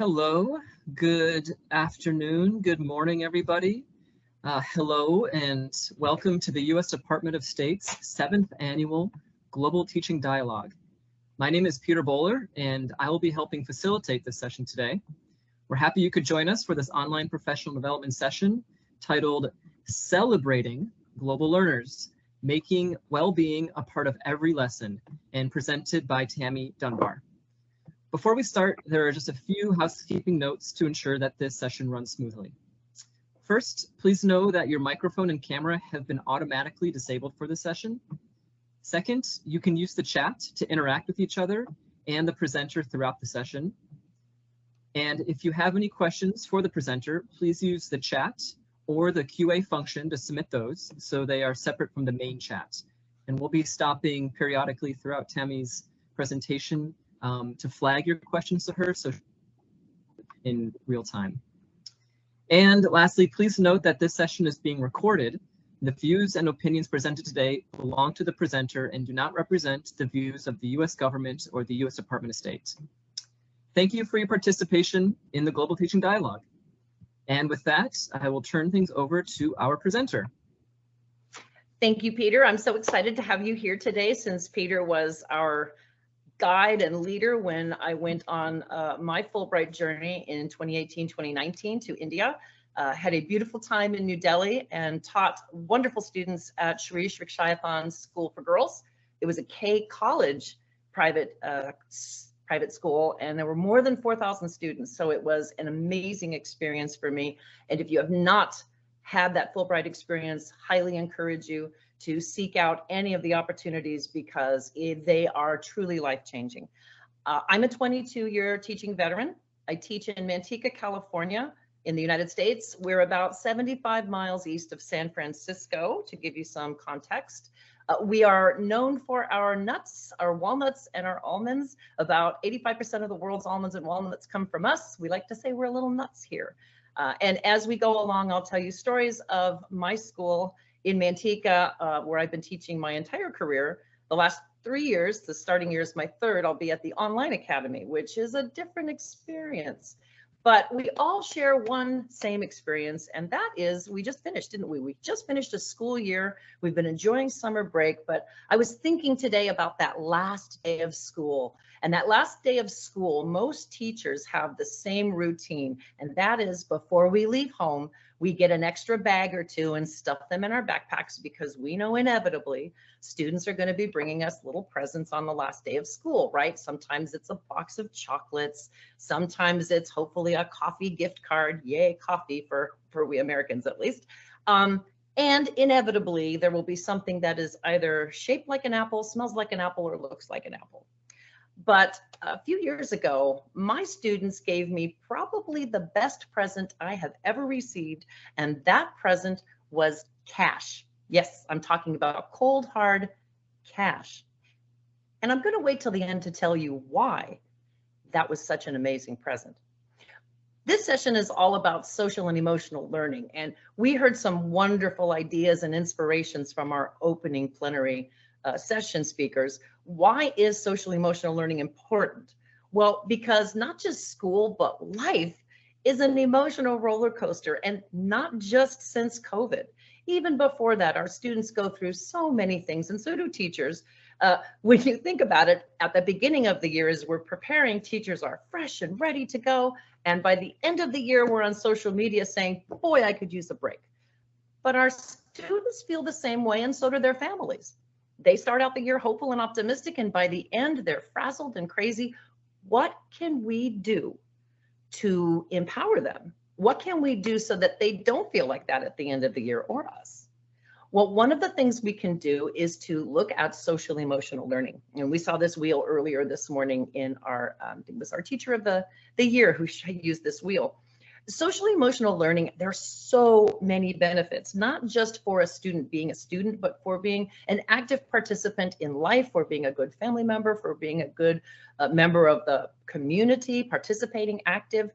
Hello, good afternoon, good morning, everybody. Hello and welcome to the U.S. Department of State's 7th Annual Global Teaching Dialogue. My name is Peter Bowler, and I will be helping facilitate this session today. We're happy you could join us for this online professional development session titled Celebrating Global Learners, Making Well-Being a Part of Every Lesson, and presented by Tammy Dunbar. Before we start, there are just a few housekeeping notes to ensure that this session runs smoothly. First, please know that your microphone and camera have been automatically disabled for this session. Second, you can use the chat to interact with each other and the presenter throughout the session. And if you have any questions for the presenter, please use the chat or the QA function to submit those so they are separate from the main chat. And we'll be stopping periodically throughout Tammy's presentation to flag your questions to her so in real time. And lastly, please note that this session is being recorded. The views and opinions presented today belong to the presenter and do not represent the views of the U.S. government or the U.S. Department of State. Thank you for your participation in the Global Teaching Dialogue. And with that, I will turn things over to our presenter. Thank you, Peter. I'm so excited to have you here today since Peter was our guide and leader when I went on my Fulbright journey in 2018-2019 to India. Had a beautiful time in New Delhi and taught wonderful students at Shirish Rakshayathan's School for Girls. It was a K college private school, and there were more than 4,000 students. So it was an amazing experience for me. And if you have not had that Fulbright experience, highly encourage you to seek out any of the opportunities because they are truly life-changing. I'm a 22-year teaching veteran. I teach in Manteca, California in the United States. We're about 75 miles east of San Francisco, to give you some context. We are known for our nuts, our walnuts, and our almonds. About 85% of the world's almonds and walnuts come from us. We like to say we're little nuts here. And as we go along, I'll tell you stories of my school in Manteca, where I've been teaching my entire career. The last 3 years, the starting year is my third, I'll be at the Online Academy, which is a different experience. But we all share one same experience, and that is we just finished, didn't we? We just finished a school year. We've been enjoying summer break, but I was thinking today about that last day of school. And that last day of school, most teachers have the same routine, and that is before we leave home, we get an extra bag or two and stuff them in our backpacks because we know inevitably students are going to be bringing us little presents on the last day of school, right? Sometimes it's a box of chocolates. Sometimes it's hopefully a coffee gift card. Yay, coffee for we Americans at least. And inevitably, there will be something that is either shaped like an apple, smells like an apple, or looks like an apple. But a few years ago, my students gave me probably the best present I have ever received, and that present was cash. Yes, I'm talking about cold, hard cash. And I'm going to wait till the end to tell you why that was such an amazing present. This session is all about social and emotional learning, and we heard some wonderful ideas and inspirations from our opening plenary session speakers. Why is social emotional learning important? Well, because not just school, but life is an emotional roller coaster, and not just since COVID. Even before that, our students go through so many things, and so do teachers. When you think about it, at the beginning of the year, as we're preparing, teachers are fresh and ready to go. And by the end of the year, we're on social media saying, boy, I could use a break. But our students feel the same way, and so do their families. They start out the year hopeful and optimistic, and by the end, they're frazzled and crazy. What can we do to empower them? What can we do so that they don't feel like that at the end of the year, or us? Well, one of the things we can do is to look at social emotional learning. And we saw this wheel earlier this morning in our, it was our teacher of the year who used this wheel. Social emotional learning, there's so many benefits, not just for a student being a student, but for being an active participant in life, for being a good family member, for being a good member of the community, participating, active.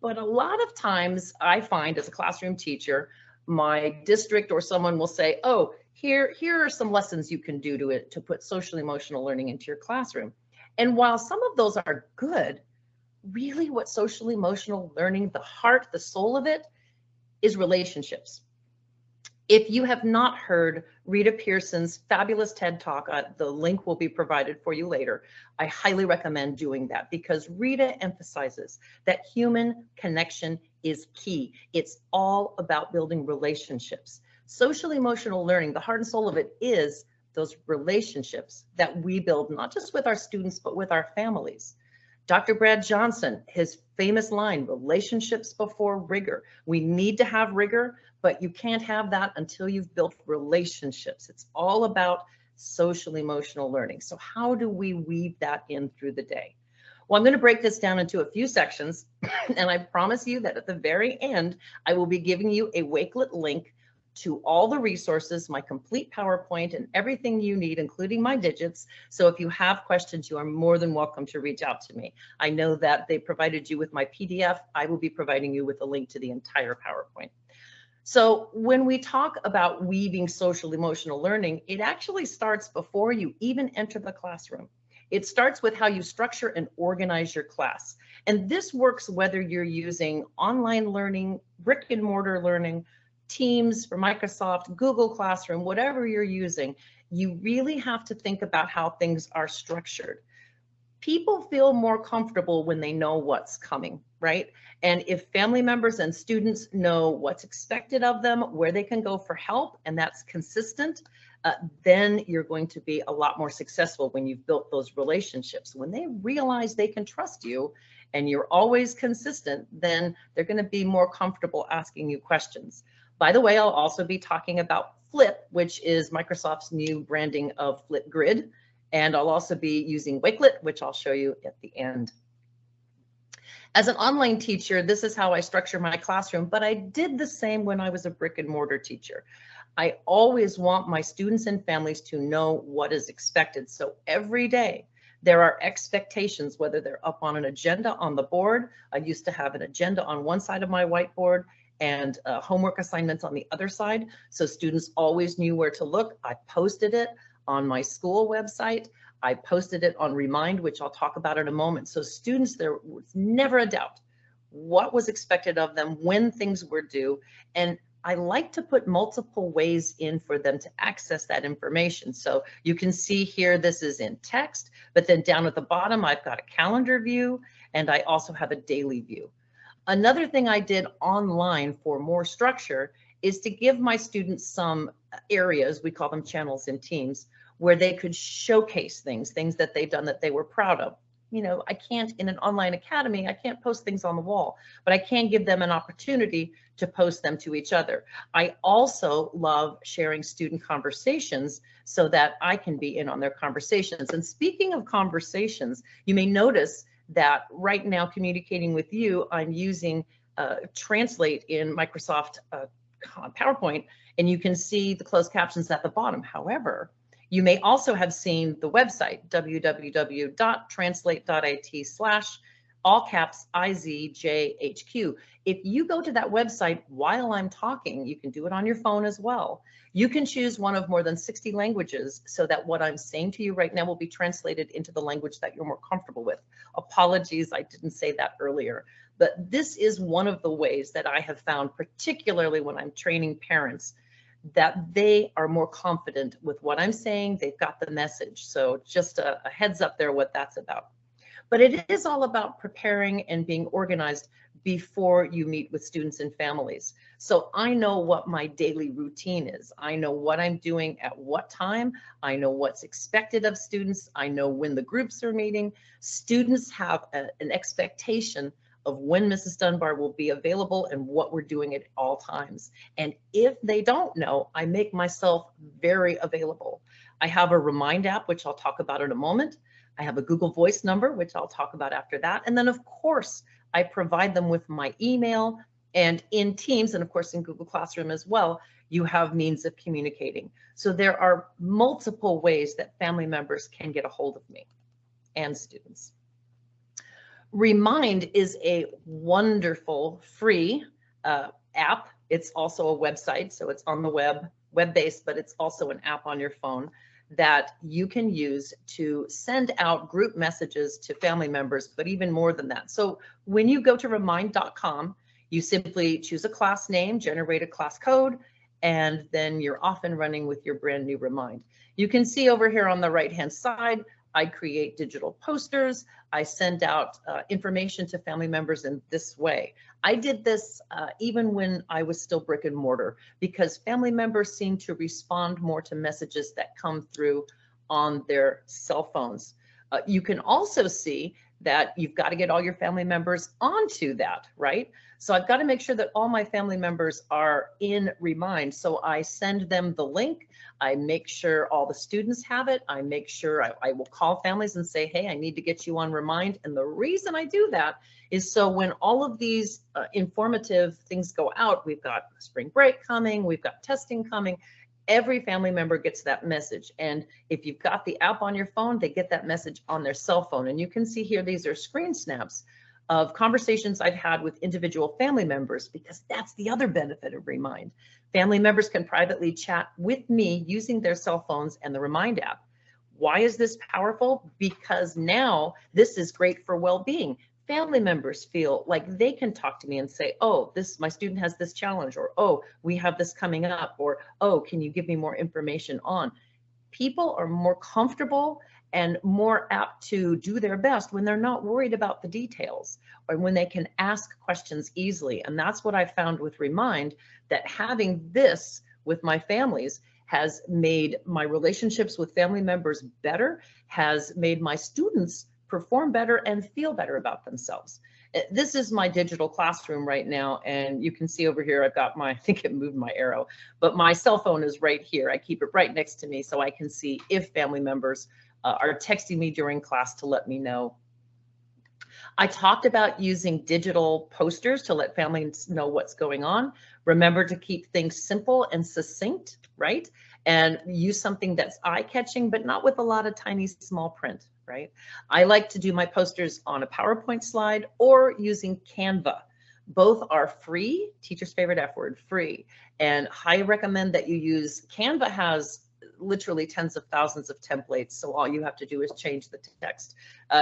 But a lot of times I find as a classroom teacher, my district or someone will say, oh, here are some lessons you can do to put social emotional learning into your classroom. And while some of those are good, really what social emotional learning, the heart, the soul of it, is relationships. If you have not heard Rita Pearson's fabulous TED Talk, the link will be provided for you later. I highly recommend doing that because Rita emphasizes that human connection is key. It's all about building relationships. Social emotional learning, the heart and soul of it is those relationships that we build, not just with our students, but with our families. Dr. Brad Johnson, his famous line, relationships before rigor. We need to have rigor, but you can't have that until you've built relationships. It's all about social emotional learning. So how do we weave that in through the day? Well, I'm going to break this down into a few sections, and I promise you that at the very end, I will be giving you a Wakelet link to all the resources, my complete PowerPoint, and everything you need, including my digits. So if you have questions, you are more than welcome to reach out to me. I know that they provided you with my PDF. I will be providing you with a link to the entire PowerPoint. So when we talk about weaving social emotional learning, it actually starts before you even enter the classroom. It starts with how you structure and organize your class. And this works whether you're using online learning, brick and mortar learning, Teams for Microsoft, Google Classroom, whatever you're using. You really have to think about how things are structured. People feel more comfortable when they know what's coming, right? And if family members and students know what's expected of them, where they can go for help, and that's consistent, then you're going to be a lot more successful when you've built those relationships. When they realize they can trust you and you're always consistent, then they're going to be more comfortable asking you questions. By the way, I'll also be talking about Flip, which is Microsoft's new branding of Flipgrid. And I'll also be using Wakelet, which I'll show you at the end. As an online teacher, this is how I structure my classroom, but I did the same when I was a brick and mortar teacher. I always want my students and families to know what is expected. So every day there are expectations, whether they're up on an agenda on the board. I used to have an agenda on one side of my whiteboard and homework assignments on the other side. So students always knew where to look. I posted it on my school website. I posted it on Remind, which I'll talk about in a moment. So students, there was never a doubt what was expected of them, when things were due. And I like to put multiple ways in for them to access that information. So you can see here, this is in text, but then down at the bottom, I've got a calendar view, and I also have a daily view. Another thing I did online for more structure is to give my students some areas, we call them channels in Teams, where they could showcase things that they've done that they were proud of. You know, I can't, in an online academy, I can't post things on the wall, but I can give them an opportunity to post them to each other. I also love sharing student conversations so that I can be in on their conversations. And speaking of conversations, you may notice that right now communicating with you, I'm using Translate in Microsoft PowerPoint, and you can see the closed captions at the bottom. However, you may also have seen the website, www.translate.it/all caps IZJHQ. If you go to that website while I'm talking, you can do it on your phone as well. You can choose one of more than 60 languages so that what I'm saying to you right now will be translated into the language that you're more comfortable with. Apologies, I didn't say that earlier. But this is one of the ways that I have found, particularly when I'm training parents, that they are more confident with what I'm saying. They've got the message. So just a heads up there what that's about. But it is all about preparing and being organized before you meet with students and families. So I know what my daily routine is. I know what I'm doing at what time. I know what's expected of students. I know when the groups are meeting. Students have an expectation of when Mrs. Dunbar will be available and what we're doing at all times. And if they don't know, I make myself very available. I have a Remind app, which I'll talk about in a moment. I have a Google Voice number, which I'll talk about after that. And then of course, I provide them with my email, and in Teams, and of course in Google Classroom as well, you have means of communicating. So there are multiple ways that family members can get a hold of me and students. Remind is a wonderful free app. It's also a website, so it's on the web-based, but it's also an app on your phone. that you can use to send out group messages to family members, but even more than that. So when you go to remind.com, you simply choose a class name, generate a class code, and then you're off and running with your brand new Remind. You can see over here on the right-hand side, I create digital posters. I send out information to family members in this way. I did this even when I was still brick and mortar, because family members seem to respond more to messages that come through on their cell phones. You can also see that you've got to get all your family members onto that, right? So I've got to make sure that all my family members are in Remind. So I send them the link. I make sure all the students have it. I make sure I will call families and say, hey, I need to get you on Remind. And the reason I do that is so when all of these informative things go out, we've got spring break coming, we've got testing coming, every family member gets that message. And if you've got the app on your phone, they get that message on their cell phone. And you can see here, these are screen snaps of conversations I've had with individual family members, because that's the other benefit of Remind. Family members can privately chat with me using their cell phones and the Remind app. Why is this powerful? Because now this is great for well-being. Family members feel like they can talk to me and say, oh, my student has this challenge, or, oh, we have this coming up, or, oh, can you give me more information on? People are more comfortable and more apt to do their best when they're not worried about the details, or when they can ask questions easily. And that's what I found with Remind, that having this with my families has made my relationships with family members better, has made my students perform better and feel better about themselves. This is my digital classroom right now, and you can see over here I've got my, I think it moved my arrow, but my cell phone is right here. I keep it right next to me so I can see if family members are texting me during class to let me know. I talked about using digital posters to let families know what's going on. Remember to keep things simple and succinct, right? And use something that's eye-catching, but not with a lot of tiny small print, right? I like to do my posters on a PowerPoint slide or using Canva. Both are free, teacher's favorite F word, free. And I recommend that you use, Canva has literally tens of thousands of templates, so all you have to do is change the text.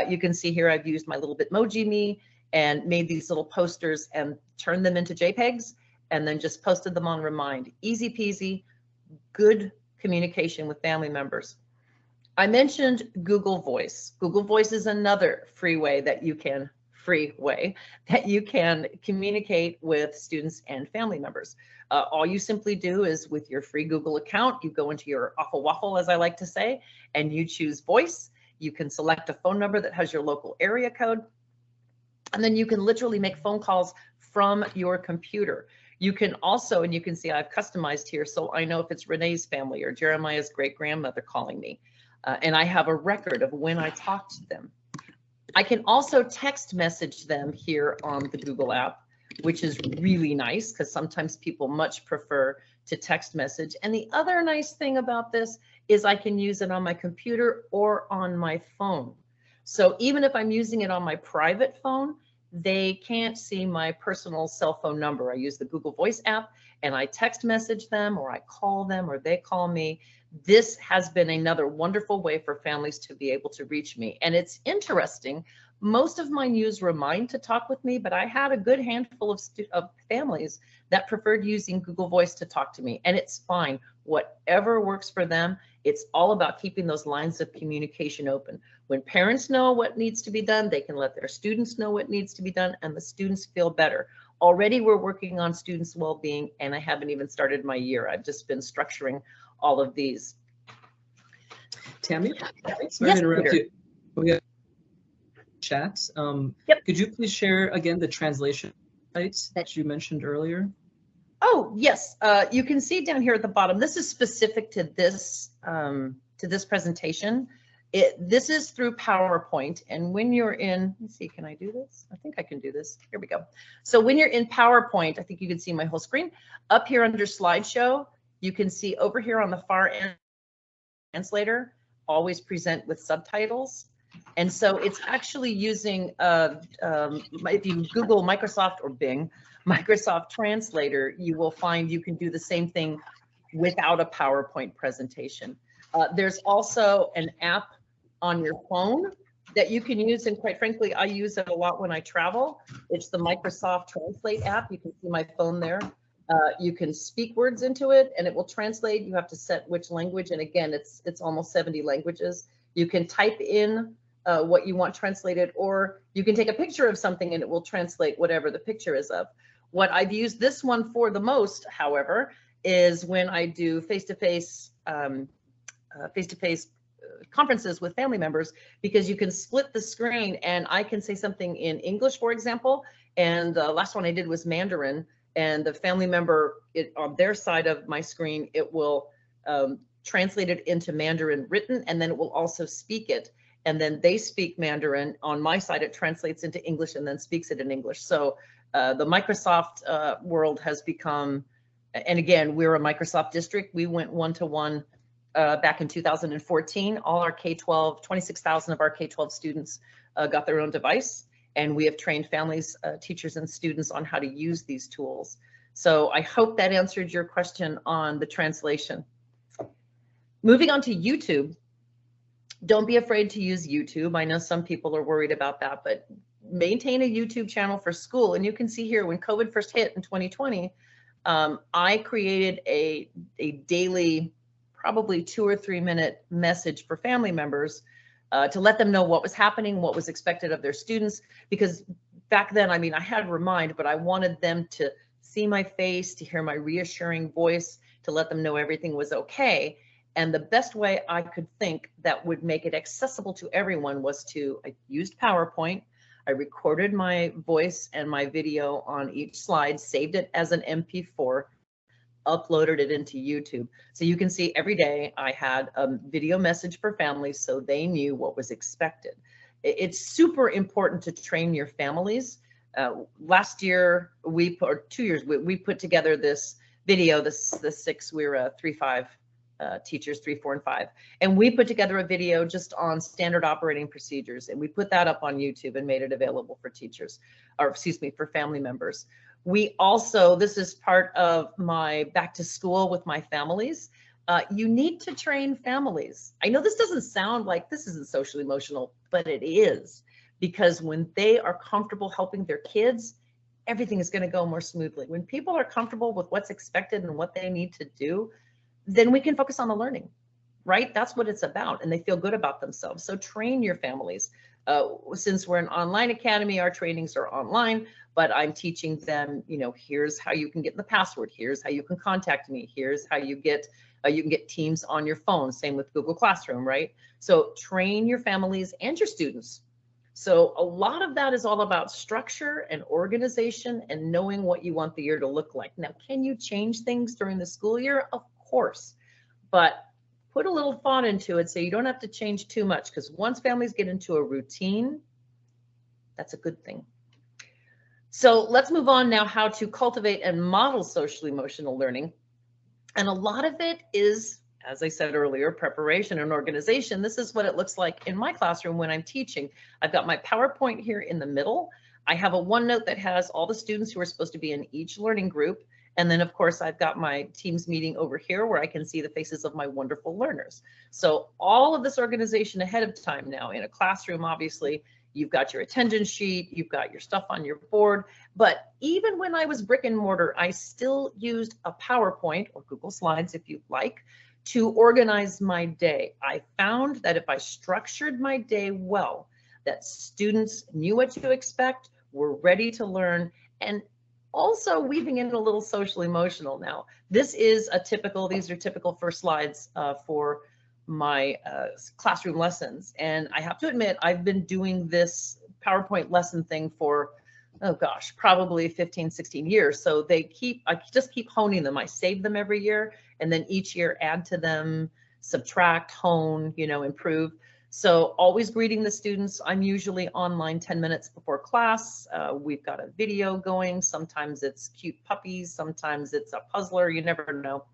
You can see here I've used my little Bitmoji me and made these little posters and turned them into JPEGs and then just posted them on Remind. Easy peasy, good communication with family members. I mentioned Google Voice. Google Voice is another free way that you can communicate with students and family members. All you simply do is, with your free Google account, you go into your awful waffle, as I like to say, and you choose voice. You can select a phone number that has your local area code, and then you can literally make phone calls from your computer. You can also, and you can see I've customized here, so I know if it's Renee's family or Jeremiah's great-grandmother calling me, and I have a record of when I talked to them. I can also text message them here on the Google app, which is really nice because sometimes people much prefer to text message. And the other nice thing about this is I can use it on my computer or on my phone. So even if I'm using it on my private phone, they can't see my personal cell phone number. I use the Google Voice app and I text message them, or I call them, or they call me. This has been another wonderful way for families to be able to reach me. And it's interesting, most of mine use Remind to talk with me, but I had a good handful of families that preferred using Google Voice to talk to me, and it's fine. Whatever works for them, it's all about keeping those lines of communication open. When parents know what needs to be done, they can let their students know what needs to be done, and the students feel better. Already we're working on students' well-being, and I haven't even started my year. I've just been structuring all of these. Tammy, sorry to interrupt you. We have chats. Yep. Could you please share again the translation sites that you mentioned earlier? Oh, yes. You can see down here at the bottom. This is specific to this presentation. This is through PowerPoint, and when you're in, let's see, can I do this? I think I can do this. Here we go. So when you're in PowerPoint, I think you can see my whole screen. Up here under slideshow, you can see over here on the far end, translator, always present with subtitles. And so it's actually using, if you Google Microsoft or Bing, Microsoft Translator, you will find you can do the same thing without a PowerPoint presentation. There's also an app on your phone that you can use, and quite frankly, I use it a lot when I travel. It's the Microsoft Translate app. You can see my phone there. You can speak words into it and it will translate. You have to set which language, and again, it's almost 70 languages. You can type in what you want translated, or you can take a picture of something and it will translate whatever the picture is of. What I've used this one for the most, however, is when I do face-to-face conferences with family members, because you can split the screen and I can say something in English, for example, and the last one I did was Mandarin, and the family member on their side of my screen, it will translate it into Mandarin written, and then it will also speak it. And then they speak Mandarin. On my side, it translates into English and then speaks it in English. So the Microsoft world has become, and again, we're a Microsoft district. We went one-to-one back in 2014. All our K-12, 26,000 of our K-12 students got their own device. And we have trained families, teachers, and students on how to use these tools. So I hope that answered your question on the translation. Moving on to YouTube. Don't be afraid to use YouTube. I know some people are worried about that, but maintain a YouTube channel for school. And you can see here, when COVID first hit in 2020, I created a daily, probably 2 or 3 minute message for family members to let them know what was happening, what was expected of their students. Because back then, I mean, I had Remind, but I wanted them to see my face, to hear my reassuring voice, to let them know everything was okay. And the best way I could think that would make it accessible to everyone was I used PowerPoint. I recorded my voice and my video on each slide, saved it as an MP4, uploaded it into YouTube. So you can see every day I had a video message for families so they knew what was expected. It's super important to train your families. Last year, or 2 years, we put together this video, the 6, we were 3-5 teachers, 3, 4, and 5. And we put together a video just on standard operating procedures. And we put that up on YouTube and made it available for teachers, or excuse me, for family members. We also, this is part of my back to school with my families. You need to train families. I know this doesn't sound like this isn't social emotional, but it is, because when they are comfortable helping their kids, everything is going to go more smoothly. When people are comfortable with what's expected and what they need to do, then we can focus on the learning, right? That's what it's about, and they feel good about themselves. So train your families. Since we're an online academy, our trainings are online, but I'm teaching them, you know, here's how you can get the password, here's how you can contact me, here's how you can get Teams on your phone, same with Google Classroom, right? So train your families and your students. So a lot of that is all about structure and organization and knowing what you want the year to look like. Now, can you change things during the school year? Of course, but put a little thought into it so you don't have to change too much, because once families get into a routine, that's a good thing. So let's move on now, how to cultivate and model social emotional learning. And a lot of it is, as I said earlier, preparation and organization. This is what it looks like in my classroom when I'm teaching. I've got my PowerPoint here in the middle. I have a OneNote that has all the students who are supposed to be in each learning group. And then, of course, I've got my Teams meeting over here where I can see the faces of my wonderful learners. So all of this organization ahead of time now in a classroom, obviously, you've got your attendance sheet, you've got your stuff on your board. But even when I was brick and mortar, I still used a PowerPoint or Google Slides, if you like, to organize my day. I found that if I structured my day well, that students knew what to expect, were ready to learn, and also weaving in a little social emotional. Now, these are typical first slides for my classroom lessons. And I have to admit, I've been doing this PowerPoint lesson thing for, oh gosh, probably 15, 16 years. So I just keep honing them. I save them every year, and then each year add to them, subtract, hone, improve. So always greeting the students. I'm usually online 10 minutes before class. We've got a video going. Sometimes it's cute puppies. Sometimes it's a puzzler. You never know.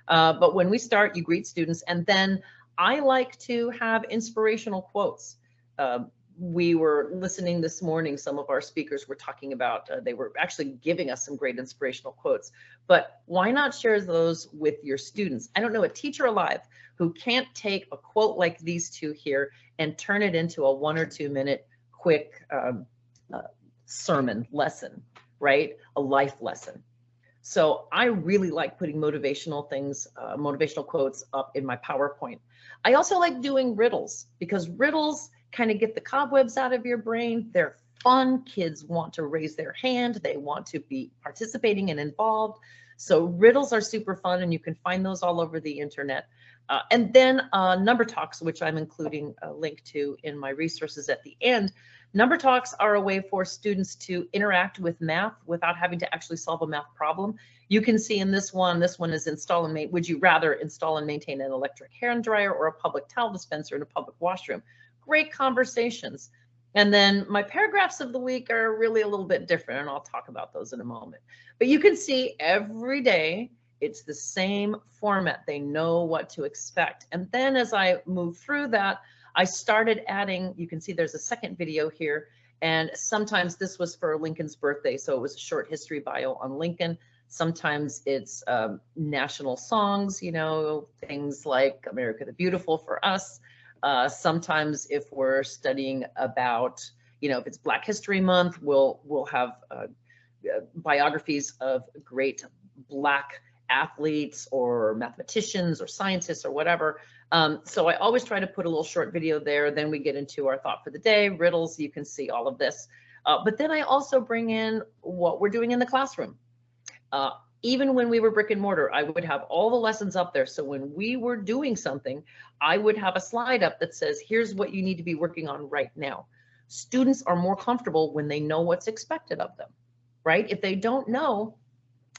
But when we start, you greet students. And then I like to have inspirational quotes. we were listening this morning, some of our speakers were talking about, they were actually giving us some great inspirational quotes, but why not share those with your students? I don't know a teacher alive who can't take a quote like these two here and turn it into a 1 or 2 minute quick sermon lesson, right? A life lesson. So I really like putting motivational things, motivational quotes up in my PowerPoint. I also like doing riddles because riddles kind of get the cobwebs out of your brain. They're fun. Kids want to raise their hand. They want to be participating and involved. So riddles are super fun, and you can find those all over the internet. And then number talks, which I'm including a link to in my resources at the end. Number talks are a way for students to interact with math without having to actually solve a math problem. You can see in this one is install and would you rather install and maintain an electric hand dryer or a public towel dispenser in a public washroom? Great conversations. And then my paragraphs of the week are really a little bit different, and I'll talk about those in a moment. But you can see every day it's the same format. They know what to expect. And then as I move through that, I started adding, you can see there's a second video here, and sometimes this was for Lincoln's birthday, so it was a short history bio on Lincoln. Sometimes it's national songs, you know, things like America the Beautiful for us. Sometimes if we're studying about, you know, if it's Black History Month, we'll have biographies of great Black athletes or mathematicians or scientists or whatever. So I always try to put a little short video there. Then we get into our thought for the day, riddles. You can see all of this. But then I also bring in what we're doing in the classroom. Even when we were brick and mortar, I would have all the lessons up there. So when we were doing something, I would have a slide up that says, here's what you need to be working on right now. Students are more comfortable when they know what's expected of them, right? If they don't know,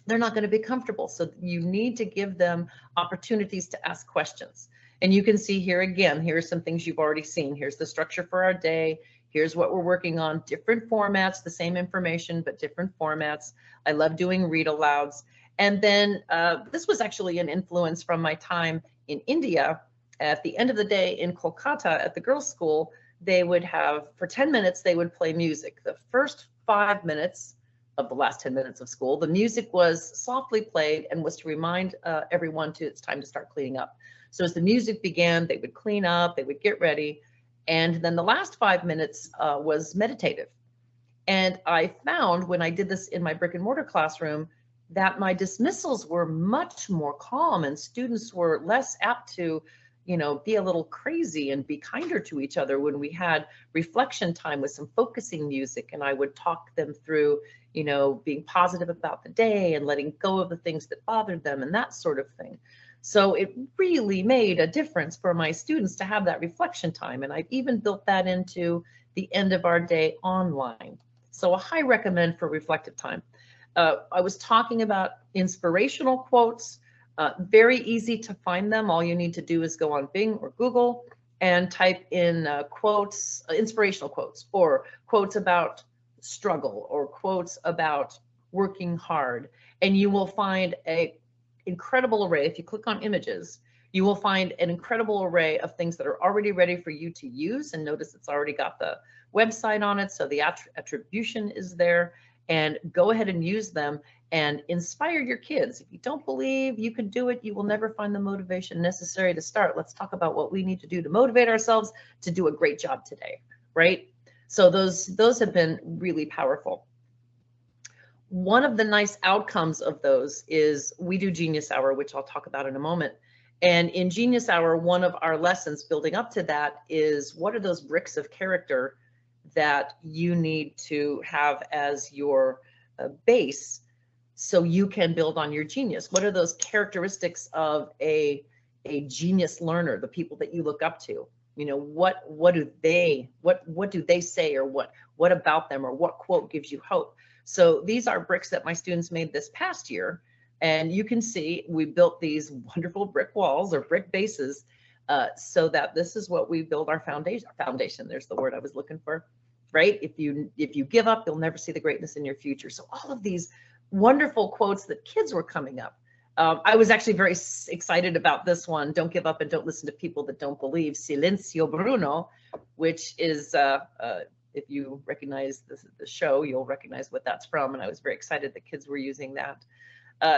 they're not going to be comfortable. So you need to give them opportunities to ask questions. And you can see here again, here's some things you've already seen. Here's the structure for our day. Here's what we're working on, different formats, the same information, but different formats. I love doing read alouds. And then this was actually an influence from my time in India. At the end of the day in Kolkata at the girls' school, they would have, for 10 minutes, they would play music. The first 5 minutes of the last 10 minutes of school, the music was softly played and was to remind everyone it's time to start cleaning up. So as the music began, they would clean up, they would get ready. And then the last 5 minutes was meditative. And I found when I did this in my brick and mortar classroom that my dismissals were much more calm and students were less apt to, you know, be a little crazy and be kinder to each other when we had reflection time with some focusing music. And I would talk them through, you know, being positive about the day and letting go of the things that bothered them and that sort of thing. So it really made a difference for my students to have that reflection time. And I've even built that into the end of our day online. So a high recommend for reflective time. I was talking about inspirational quotes, very easy to find them. All you need to do is go on Bing or Google and type in quotes, inspirational quotes, or quotes about struggle, or quotes about working hard. And you will find an incredible array. If you click on images, you will find an incredible array of things that are already ready for you to use. And notice it's already got the website on it, so the attribution is there. And go ahead and use them and inspire your kids. If you don't believe you can do it, you will never find the motivation necessary to start. Let's talk about what we need to do to motivate ourselves to do a great job today, right? So those have been really powerful. One of the nice outcomes of those is we do Genius Hour, which I'll talk about in a moment. And in Genius Hour, one of our lessons building up to that is what are those bricks of character that you need to have as your base so you can build on your genius? What are those characteristics of a genius learner, the people that you look up to? You know, what do they say, or what about them, or what quote gives you hope? So these are bricks that my students made this past year. And you can see we built these wonderful brick walls or brick bases so that this is what we build our foundation. There's the word I was looking for, right? If you give up, you'll never see the greatness in your future. So all of these wonderful quotes that kids were coming up I was actually very excited about this one. Don't give up and don't listen to people that don't believe. Silenzio Bruno, which is, if you recognize the show, you'll recognize what that's from. And I was very excited that kids were using that.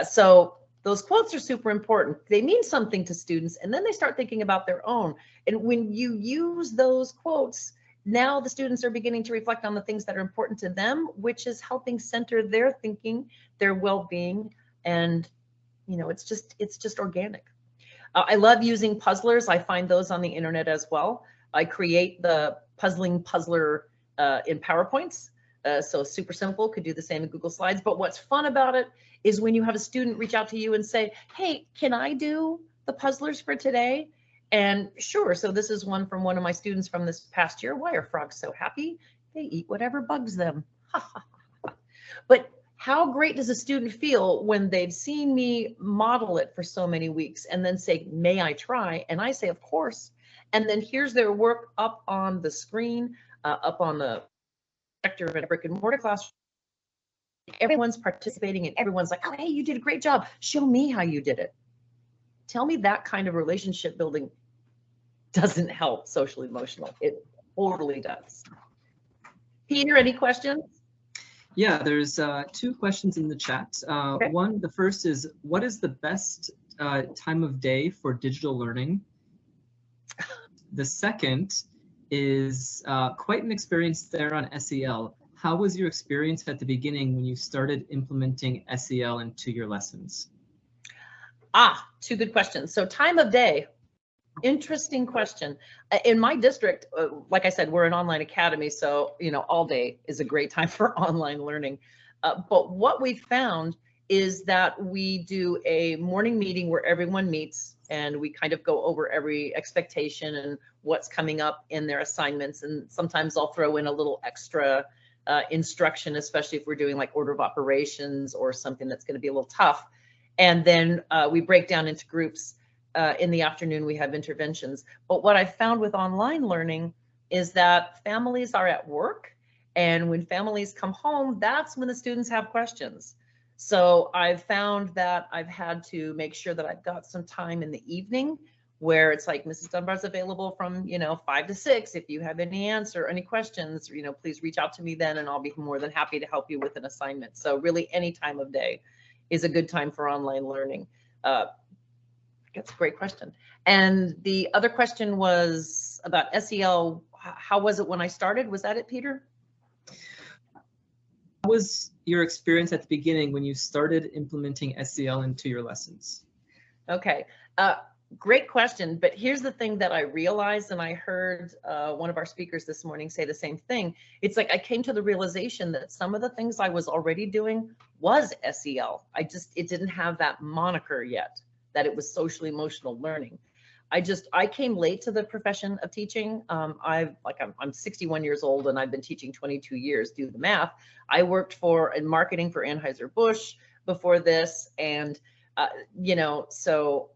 So those quotes are super important. They mean something to students, and then they start thinking about their own. And when you use those quotes, now the students are beginning to reflect on the things that are important to them, which is helping center their thinking, their well-being, and it's just organic. I love using puzzlers. I find those on the internet as well. I create the puzzler in PowerPoints. So super simple, could do the same in Google Slides. But what's fun about it is when you have a student reach out to you and say, hey, can I do the puzzlers for today? And sure, so this is one from one of my students from this past year. Why are frogs so happy? They eat whatever bugs them. But how great does a student feel when they've seen me model it for so many weeks and then say, may I try? And I say, of course. And then here's their work up on the screen, up on the projector in a brick and mortar classroom. Everyone's participating and everyone's like, oh, hey, you did a great job. Show me how you did it. Tell me that kind of relationship building doesn't help social emotional. It totally does. Peter, any questions? Yeah, there's 2 questions in the chat. Okay. One, the first is, what is the best time of day for digital learning? The second is quite an experience there on SEL. How was your experience at the beginning when you started implementing SEL into your lessons? 2 good questions. So time of day, interesting question. In my district, like I said, we're an online academy, so all day is a great time for online learning. But what we found is that we do a morning meeting where everyone meets and we kind of go over every expectation and what's coming up in their assignments. And sometimes I'll throw in a little extra instruction, especially if we're doing like order of operations or something that's going to be a little tough. And then we break down into groups. In the afternoon, we have interventions. But what I found with online learning is that families are at work. And when families come home, that's when the students have questions. So I've found that I've had to make sure that I've got some time in the evening where it's like, Mrs. Dunbar's available from 5 to 6. If you have any answer, any questions, please reach out to me then, and I'll be more than happy to help you with an assignment. So really any time of day is a good time for online learning. That's a great question. And the other question was about SEL. How was it when I started? Was that it, Peter? How was your experience at the beginning when you started implementing SEL into your lessons? Okay, great question. But here's the thing that I realized, and I heard one of our speakers this morning say the same thing. It's like I came to the realization that some of the things I was already doing was SEL. It didn't have that moniker yet, that it was social emotional learning. I came late to the profession of teaching. I'm 61 years old and I've been teaching 22 years, do the math. I worked in marketing for Anheuser-Busch before this. And, so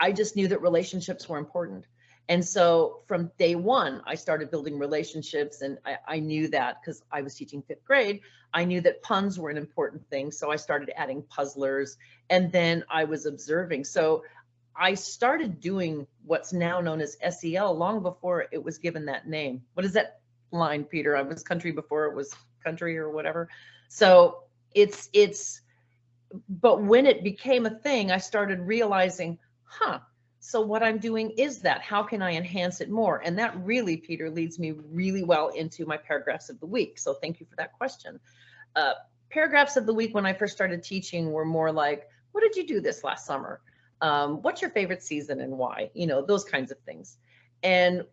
I just knew that relationships were important. And so from day one, I started building relationships, and I knew that because I was teaching 5th grade, I knew that puns were an important thing. So I started adding puzzlers, and then I was observing. So I started doing what's now known as SEL long before it was given that name. What is that line, Peter? I was country before it was country or whatever. So but when it became a thing, I started realizing, so what I'm doing is that. How can I enhance it more? And that really, Peter, leads me really well into my paragraphs of the week. So thank you for that question. Paragraphs of the week when I first started teaching were more like, what did you do this last summer? What's your favorite season and why? Those kinds of things. And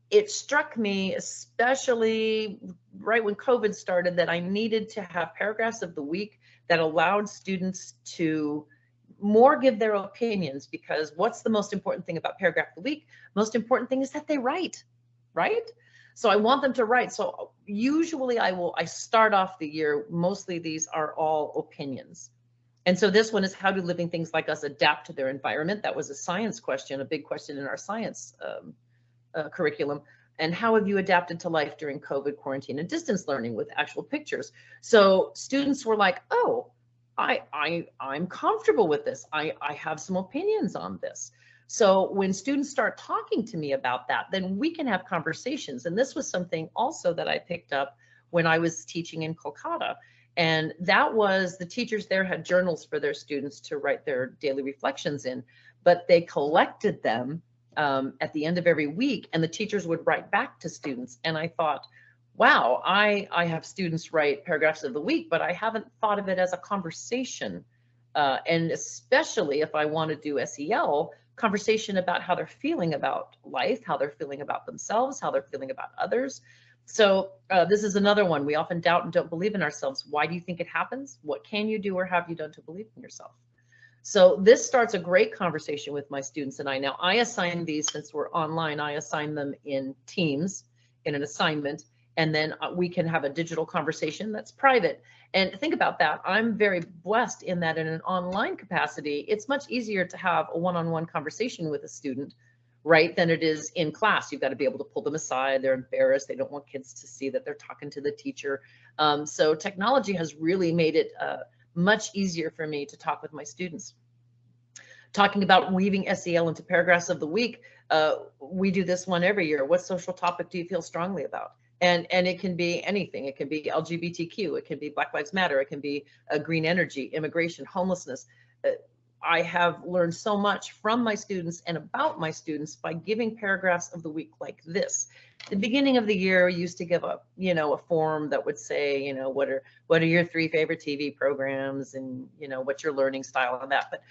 it struck me, especially right when COVID started, that I needed to have paragraphs of the week that allowed students to more give their opinions, because what's the most important thing about paragraph of the week? Most important thing is that they write, right? So I want them to write. So usually I start off the year, mostly these are all opinions. And so this one is, how do living things like us adapt to their environment? That was a science question, a big question in our science curriculum. And how have you adapted to life during COVID, quarantine, and distance learning with actual pictures? So students were like, oh, I'm comfortable with this. I have some opinions on this. So when students start talking to me about that, then we can have conversations. And this was something also that I picked up when I was teaching in Kolkata. And that was the teachers there had journals for their students to write their daily reflections in, but they collected them at the end of every week, and the teachers would write back to students. And I thought, wow, I have students write paragraphs of the week, but I haven't thought of it as a conversation. And especially if I want to do SEL, conversation about how they're feeling about life, how they're feeling about themselves, how they're feeling about others. So this is another one. We often doubt and don't believe in ourselves. Why do you think it happens? What can you do or have you done to believe in yourself? So this starts a great conversation with my students and I. Now I assign these, since we're online, I assign them in teams in an assignment, and then we can have a digital conversation that's private. And think about that. I'm very blessed in that in an online capacity, it's much easier to have a one-on-one conversation with a student, right, than it is in class. You've got to be able to pull them aside. They're embarrassed. They don't want kids to see that they're talking to the teacher. So technology has really made it much easier for me to talk with my students. Talking about weaving SEL into paragraphs of the week, we do this one every year. What social topic do you feel strongly about? And it can be anything. It can be LGBTQ, it can be Black Lives Matter, it can be green energy, immigration, homelessness. I have learned so much from my students and about my students by giving paragraphs of the week like this. The beginning of the year, I used to give a form that would say, what are your 3 favorite TV programs, and what's your learning style and that. But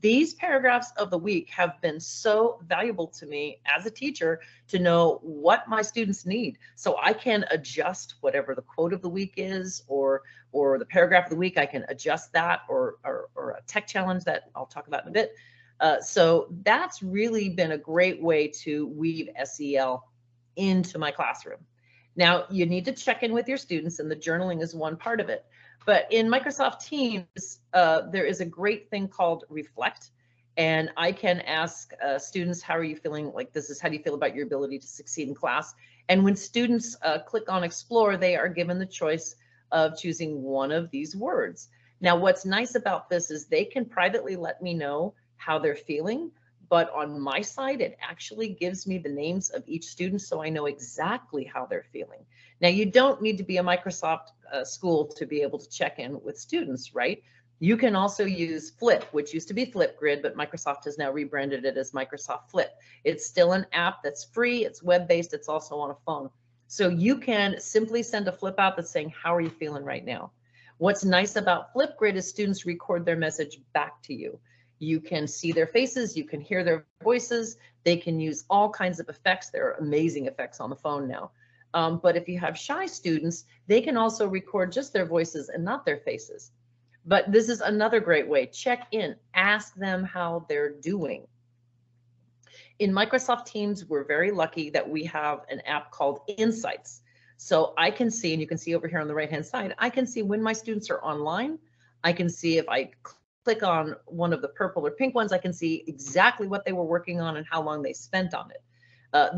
these paragraphs of the week have been so valuable to me as a teacher to know what my students need, so I can adjust whatever the quote of the week is, or the paragraph of the week. I can adjust that, or a tech challenge that I'll talk about in a bit. So that's really been a great way to weave SEL into my classroom. Now you need to check in with your students, and the journaling is one part of it. But in Microsoft Teams, there is a great thing called Reflect. And I can ask students, how are you feeling? Like, this is how do you feel about your ability to succeed in class? And when students click on Explore, they are given the choice of choosing one of these words. Now, what's nice about this is they can privately let me know how they're feeling, but on my side, it actually gives me the names of each student, so I know exactly how they're feeling. Now, you don't need to be a Microsoft school to be able to check in with students, right? You can also use Flip, which used to be Flipgrid, but Microsoft has now rebranded it as Microsoft Flip. It's still an app that's free, it's web-based, it's also on a phone. So you can simply send a flip out that's saying, how are you feeling right now? What's nice about Flipgrid is students record their message back to you. You can see their faces, you can hear their voices, they can use all kinds of effects. There are amazing effects on the phone now. But if you have shy students, they can also record just their voices and not their faces. But this is another great way. Check in, ask them how they're doing. In Microsoft Teams, we're very lucky that we have an app called Insights. So I can see, and you can see over here on the right-hand side, I can see when my students are online. I can see if I click on one of the purple or pink ones, I can see exactly what they were working on and how long they spent on it.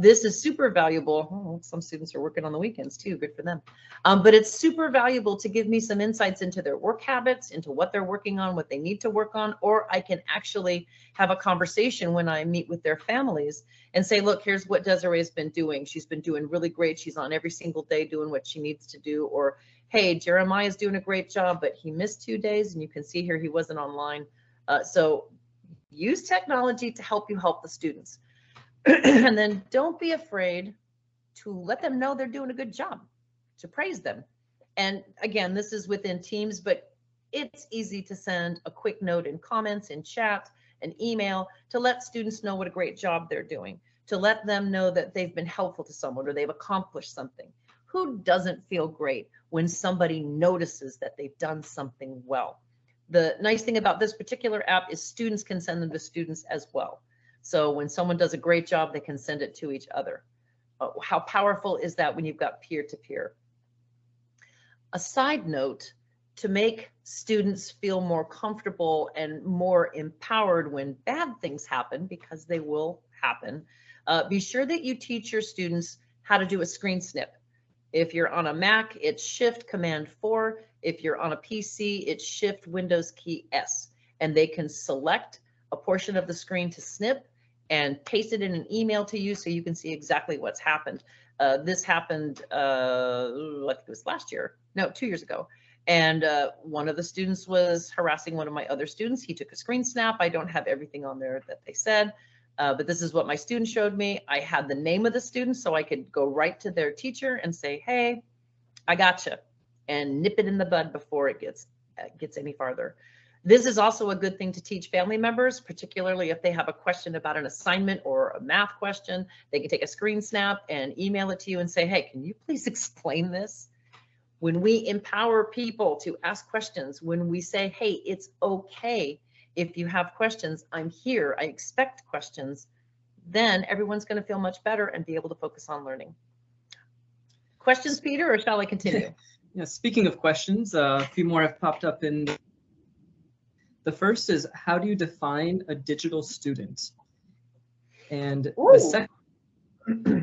This is super valuable. Oh, some students are working on the weekends too, good for them. But it's super valuable to give me some insights into their work habits, into what they're working on, what they need to work on, or I can actually have a conversation when I meet with their families and say, look, here's what Desiree's been doing. She's been doing really great. She's on every single day doing what she needs to do. Or, hey, Jeremiah's doing a great job, but he missed 2 days, and you can see here he wasn't online. So use technology to help you help the students. And then don't be afraid to let them know they're doing a good job, to praise them. And again, this is within Teams, but it's easy to send a quick note in comments, in chat, an email, to let students know what a great job they're doing, to let them know that they've been helpful to someone or they've accomplished something. Who doesn't feel great when somebody notices that they've done something well? The nice thing about this particular app is students can send them to students as well. So when someone does a great job, they can send it to each other. How powerful is that when you've got peer-to-peer? A side note, to make students feel more comfortable and more empowered when bad things happen, because they will happen, be sure that you teach your students how to do a screen snip. If you're on a Mac, it's Shift Command 4. If you're on a PC, it's Shift Windows key S. And they can select a portion of the screen to snip and paste it in an email to you so you can see exactly what's happened. This happened, I think it was last year, no, 2 years ago. And one of the students was harassing one of my other students. He took a screen snap. I don't have everything on there that they said, but this is what my student showed me. I had the name of the student so I could go right to their teacher and say, hey, I gotcha, and nip it in the bud before it gets any farther. This is also a good thing to teach family members, particularly if they have a question about an assignment or a math question. They can take a screen snap and email it to you and say, hey, can you please explain this? When we empower people to ask questions, when we say, hey, it's okay if you have questions, I'm here, I expect questions, then everyone's going to feel much better and be able to focus on learning. Questions, Peter, or shall I continue? Yeah, speaking of questions, a few more have popped up in. The first is, how do you define a digital student? And the second,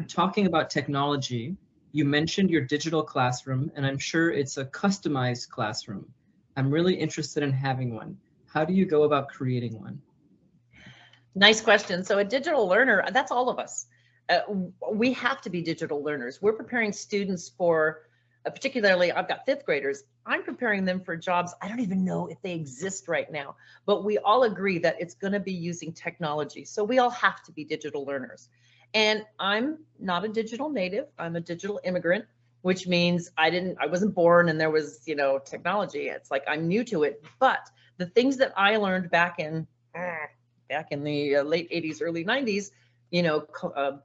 talking about technology, you mentioned your digital classroom, and I'm sure it's a customized classroom. I'm really interested in having one. How do you go about creating one? Nice question. So a digital learner, that's all of us. We have to be digital learners. We're preparing students for, particularly I've got 5th graders, I'm preparing them for jobs I don't even know if they exist right now, but we all agree that it's going to be using technology. So we all have to be digital learners. And I'm not a digital native, I'm a digital immigrant, which means I wasn't born and there was, technology. It's like I'm new to it. But the things that I learned back in the late 80s, early 90s,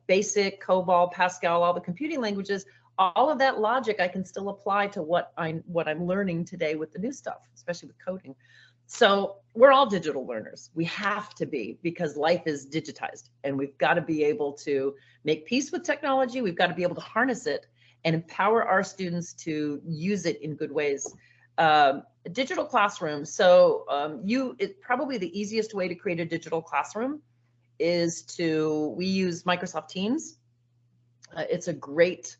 BASIC, COBOL, Pascal, all the computing languages, all of that logic I can still apply to what I'm learning today with the new stuff, especially with coding. So we're all digital learners. We have to be, because life is digitized and we've got to be able to make peace with technology. We've got to be able to harness it and empower our students to use it in good ways. Digital classroom. So it's probably the easiest way to create a digital classroom is we use Microsoft Teams. It's a great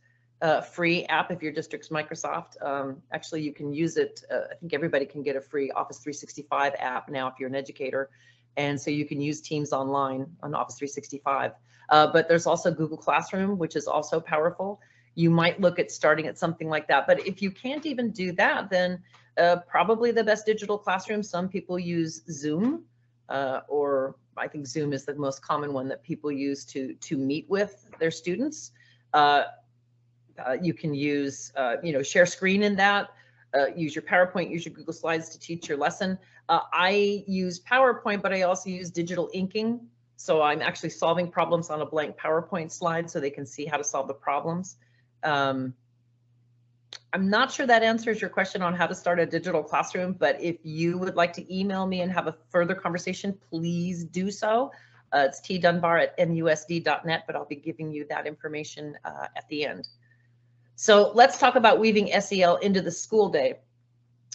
free app if your district's Microsoft. Actually, you can use it. I think everybody can get a free Office 365 app now if you're an educator. And so you can use Teams online on Office 365. But there's also Google Classroom, which is also powerful. You might look at starting at something like that. But if you can't even do that, then probably the best digital classroom, some people use Zoom, or I think Zoom is the most common one that people use to meet with their students. You can use, share screen in that, use your PowerPoint, use your Google Slides to teach your lesson. I use PowerPoint, but I also use digital inking. So I'm actually solving problems on a blank PowerPoint slide so they can see how to solve the problems. I'm not sure that answers your question on how to start a digital classroom, but if you would like to email me and have a further conversation, please do so. It's tdunbar@musd.net, but I'll be giving you that information at the end. So let's talk about weaving SEL into the school day.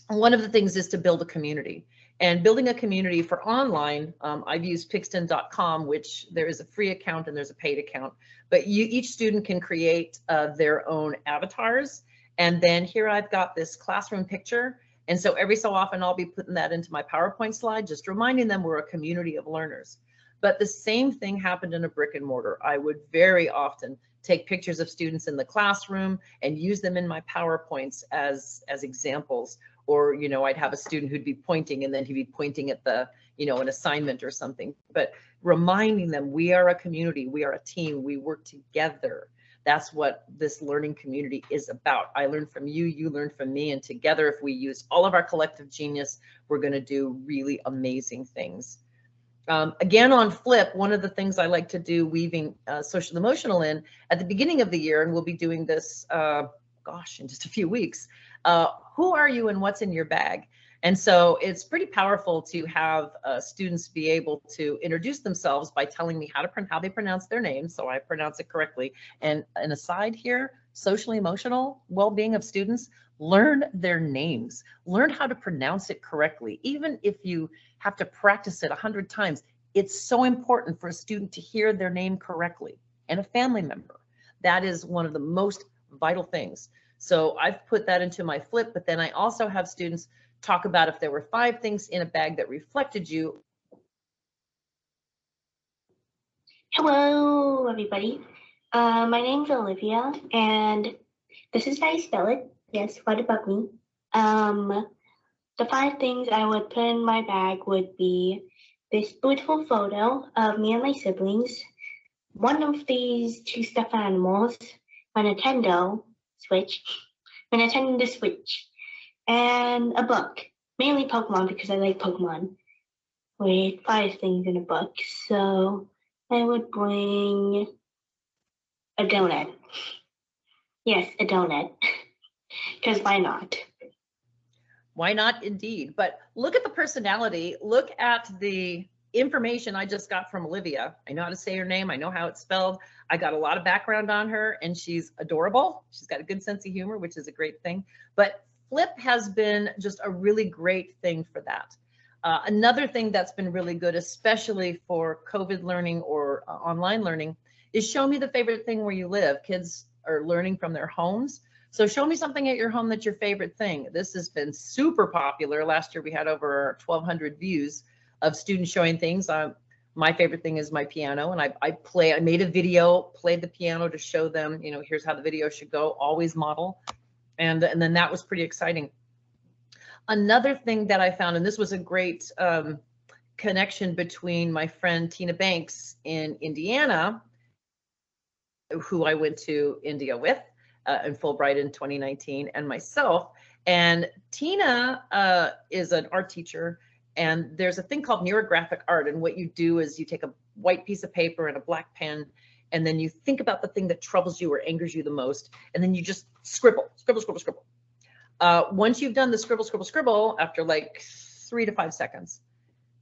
One of the things is to build a community, and building a community for online. I've used Pixton.com, which there is a free account and there's a paid account, but each student can create their own avatars. And then here I've got this classroom picture. And so every so often I'll be putting that into my PowerPoint slide, just reminding them we're a community of learners. But the same thing happened in a brick and mortar. I would very often take pictures of students in the classroom and use them in my PowerPoints as examples. Or, I'd have a student who'd be pointing and then he'd be pointing at an assignment or something. But reminding them we are a community, we are a team, we work together. That's what this learning community is about. I learn from you, you learn from me, and together, if we use all of our collective genius, we're going to do really amazing things. Again, on Flip, one of the things I like to do, weaving social emotional in at the beginning of the year, and we'll be doing this, in just a few weeks, who are you and what's in your bag? And so it's pretty powerful to have students be able to introduce themselves by telling me how they pronounce their name, so I pronounce it correctly. And an aside here, socially emotional well-being of students, learn their names, learn how to pronounce it correctly. Even if you have to practice it 100 times, it's so important for a student to hear their name correctly, and a family member. That is one of the most vital things. So I've put that into my flip, but then I also have students talk about if there were 5 things in a bag that reflected you. Hello, everybody. My name's Olivia, and this is how you spell it. Yes, what about me? The 5 things I would put in my bag would be this beautiful photo of me and my siblings, one of these 2 stuffed animals, my Nintendo Switch, and a book, mainly Pokemon because I like Pokemon, with 5 things in a book. So I would bring a donut. Yes, a donut. Because why not? Why not, indeed. But look at the personality. Look at the information I just got from Olivia. I know how to say her name. I know how it's spelled. I got a lot of background on her, and she's adorable. She's got a good sense of humor, which is a great thing. But Flip has been just a really great thing for that. Another thing that's been really good, especially for COVID learning or online learning, is show me the favorite thing where you live. Kids are learning from their homes. So show me something at your home that's your favorite thing. This has been super popular. Last year we had over 1,200 views of students showing things. My favorite thing is my piano, and I made a video, played the piano to show them, you know, here's how the video should go, always model. And then that was pretty exciting. Another thing that I found, and this was a great connection between my friend Tina Banks in Indiana, who I went to India with in Fulbright in 2019, and myself. And Tina is an art teacher, and there's a thing called neurographic art. And what you do is you take a white piece of paper and a black pen, and then you think about the thing that troubles you or angers you the most, and then you just scribble. Once you've done the scribble, after like 3 to 5 seconds,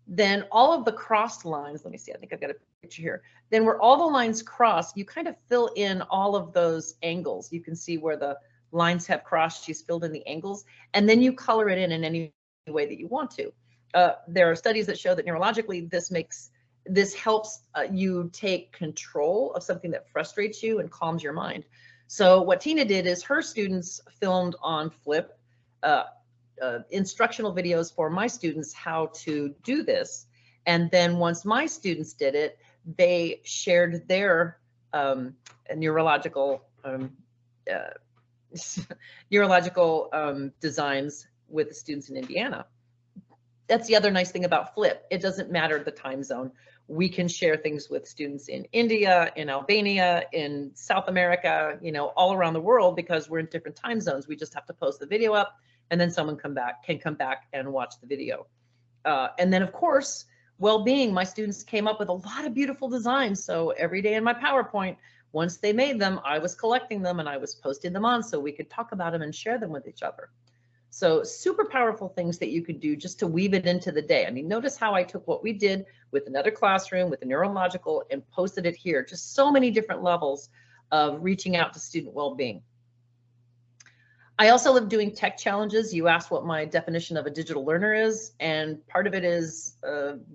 then all of the crossed lines, let me see, I think I've got a picture here. Then where all the lines cross, you kind of fill in all of those angles. You can see where the lines have crossed, she's filled in the angles, and then you color it in any way that you want to. There are studies that show that neurologically this helps you take control of something that frustrates you and calms your mind. So what Tina did is her students filmed on Flip instructional videos for my students how to do this. And then once my students did it, they shared their neurological designs with the students in Indiana. That's the other nice thing about Flip. It doesn't matter the time zone. We can share things with students in India, in Albania, in South America, you know, all around the world, because we're in different time zones. We just have to post the video up, and then someone can come back and watch the video. And then of course, well-being, my students came up with a lot of beautiful designs. So every day in my PowerPoint, once they made them, I was collecting them and I was posting them on so we could talk about them and share them with each other. So super powerful things that you could do just to weave it into the day. I mean, notice how I took what we did with another classroom, with the neurological, and posted it here. Just so many different levels of reaching out to student well-being. I also love doing tech challenges. You asked what my definition of a digital learner is, and part of it is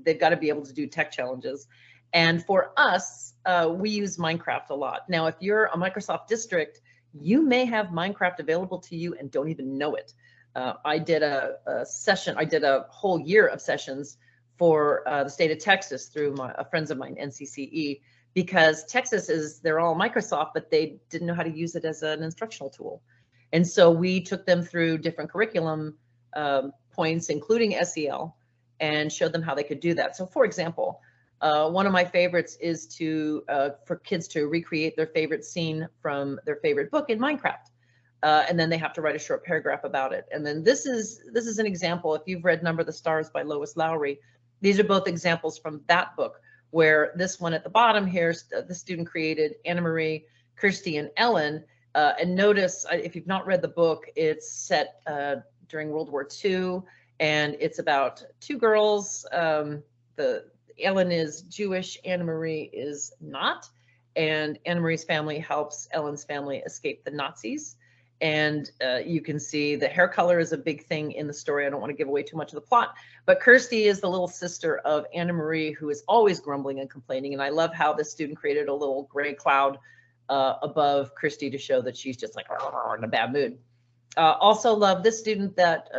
they've got to be able to do tech challenges. And for us, we use Minecraft a lot. Now, if you're a Microsoft district, you may have Minecraft available to you and don't even know it. I did a session, I did a whole year of sessions for the state of Texas through friends of mine, NCCE, because Texas they're all Microsoft, but they didn't know how to use it as an instructional tool. And so we took them through different curriculum points, including SEL, and showed them how they could do that. So for example, one of my favorites is for kids to recreate their favorite scene from their favorite book in Minecraft. And then they have to write a short paragraph about it. And then this is an example. If you've read Number the Stars by Lois Lowry, these are both examples from that book, where this one at the bottom here, the student created Anna Marie, Kirsty, and Ellen. And notice, if you've not read the book, it's set during World War II, and it's about 2 girls. Ellen is Jewish, Anna Marie is not, and Anna Marie's family helps Ellen's family escape the Nazis. And you can see the hair color is a big thing in the story. I don't want to give away too much of the plot, but Kirsty is the little sister of Anna Marie, who is always grumbling and complaining. And I love how this student created a little gray cloud above Christy to show that she's just like in a bad mood. Also love this student that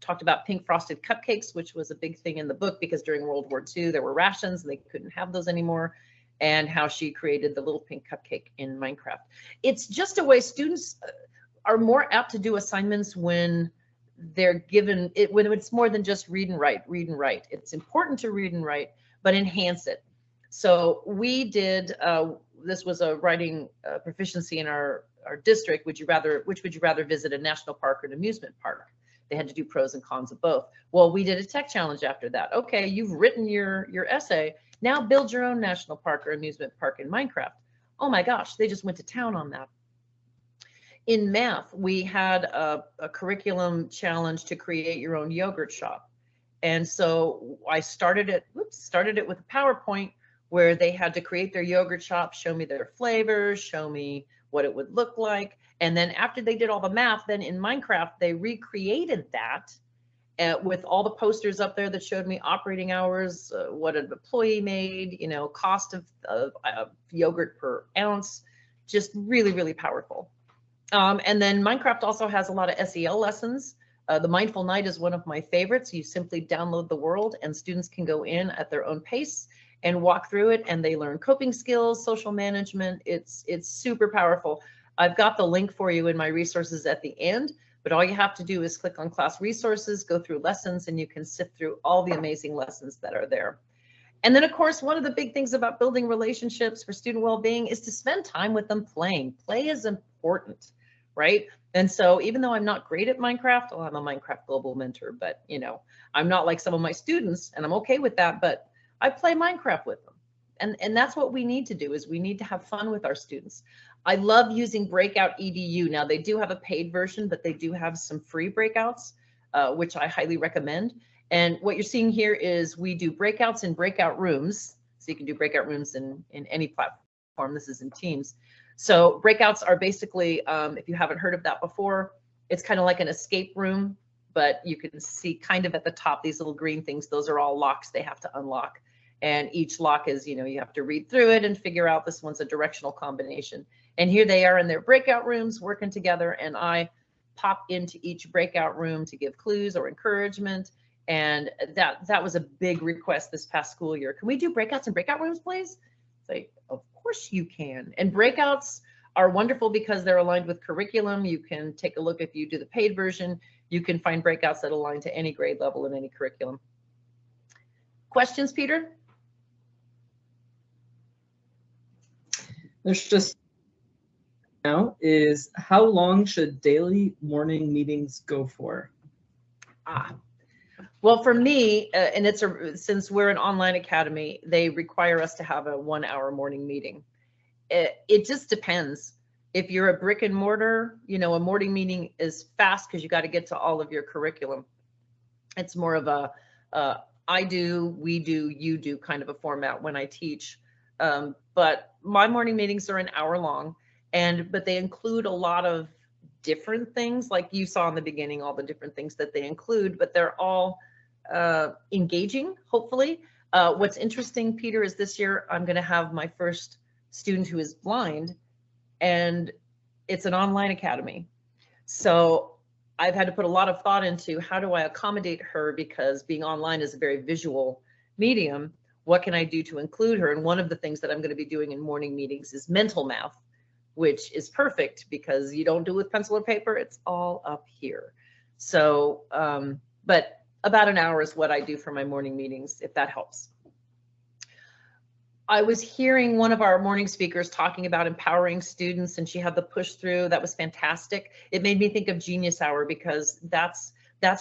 talked about pink frosted cupcakes, which was a big thing in the book because during World War II, there were rations and they couldn't have those anymore, and how she created the little pink cupcake in Minecraft. It's just a way students are more apt to do assignments when they're given it, when it's more than just read and write. It's important to read and write, but enhance it. So we did, this was a writing proficiency in our district. Which would you rather visit, a national park or an amusement park? They had to do pros and cons of both. Well, we did a tech challenge after that. Okay, you've written your essay. Now build your own national park or amusement park in Minecraft. Oh my gosh, they just went to town on that. In math, we had a curriculum challenge to create your own yogurt shop. And so I started it with a PowerPoint where they had to create their yogurt shop, show me their flavors, show me what it would look like. And then after they did all the math, then in Minecraft, they recreated that with all the posters up there that showed me operating hours, what an employee made, you know, cost of yogurt per ounce, just really, really powerful. And then Minecraft also has a lot of SEL lessons. The Mindful Night is one of my favorites. You simply download the world and students can go in at their own pace and walk through it, and they learn coping skills, social management. It's super powerful. I've got the link for you in my resources at the end, but all you have to do is click on class resources, go through lessons, and you can sift through all the amazing lessons that are there. And then of course, one of the big things about building relationships for student well-being is to spend time with them playing. Play is important, right? And so even though I'm not great at Minecraft, well, I'm a Minecraft global mentor, but you know, I'm not like some of my students, and I'm okay with that, but I play Minecraft with them. And that's what we need to do, is we need to have fun with our students. I love using Breakout EDU. Now they do have a paid version, but they do have some free breakouts, which I highly recommend. And what you're seeing here is we do breakouts in breakout rooms. So you can do breakout rooms in any platform. This is in Teams. So breakouts are basically, if you haven't heard of that before, it's kind of like an escape room, but you can see kind of at the top, these little green things, those are all locks they have to unlock. And each lock is, you know, you have to read through it and figure out this one's a directional combination. And here they are in their breakout rooms working together. And I pop into each breakout room to give clues or encouragement. And that was a big request this past school year. Can we do breakouts in breakout rooms, please? Say, of course you can. And breakouts are wonderful because they're aligned with curriculum. You can take a look, if you do the paid version, you can find breakouts that align to any grade level and any curriculum. Questions, Peter? There's just now is, how long should daily morning meetings go for? Well, for me, and since we're an online academy, they require us to have a 1-hour morning meeting. It just depends. If you're a brick and mortar, you know, a morning meeting is fast because you got to get to all of your curriculum. It's more of a I do, we do, you do kind of a format when I teach. But my morning meetings are an hour long, but they include a lot of different things, like you saw in the beginning, all the different things that they include, but they're all engaging, hopefully. What's interesting, Peter, is this year I'm going to have my first student who is blind, and it's an online academy. So I've had to put a lot of thought into how do I accommodate her, because being online is a very visual medium. What can I do to include her? And one of the things that I'm going to be doing in morning meetings is mental math, which is perfect because you don't do it with pencil or paper. It's all up here. So, but about an hour is what I do for my morning meetings, if that helps. I was hearing one of our morning speakers talking about empowering students, and she had the push through. That was fantastic. It made me think of Genius Hour, because that's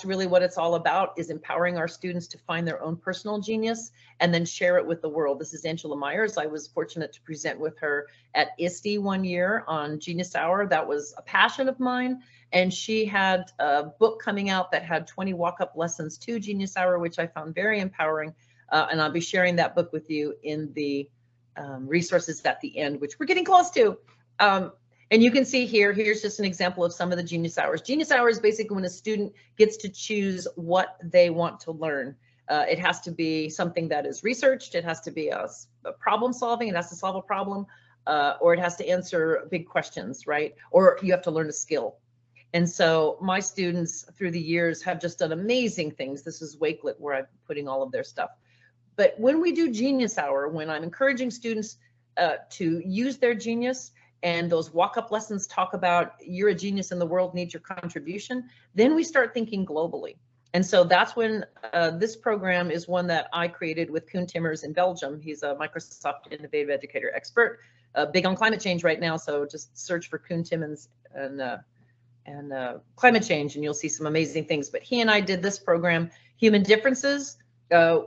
really what it's all about, is empowering our students to find their own personal genius and then share it with the world. This is Angela Myers. I was fortunate to present with her at ISTE one year on Genius Hour. That was a passion of mine. And she had a book coming out that had 20 walk-up lessons to Genius Hour, which I found very empowering. And I'll be sharing that book with you in the resources at the end, which we're getting close to. And you can see here's just an example of some of the Genius Hours. Genius Hour is basically when a student gets to choose what they want to learn. It has to be something that is researched. It has to be a problem solving. It has to solve a problem. or it has to answer big questions, right? Or you have to learn a skill. And so my students through the years have just done amazing things. This is Wakelet where I'm putting all of their stuff. But when we do Genius Hour, when I'm encouraging students to use their genius, and those walk-up lessons talk about you're a genius and the world needs your contribution, then we start thinking globally. And so that's when this program is one that I created with Koen Timmers in Belgium. He's a Microsoft Innovative Educator expert, big on climate change right now. So just search for Koen Timmers and climate change, and you'll see some amazing things. But he and I did this program, Human Differences.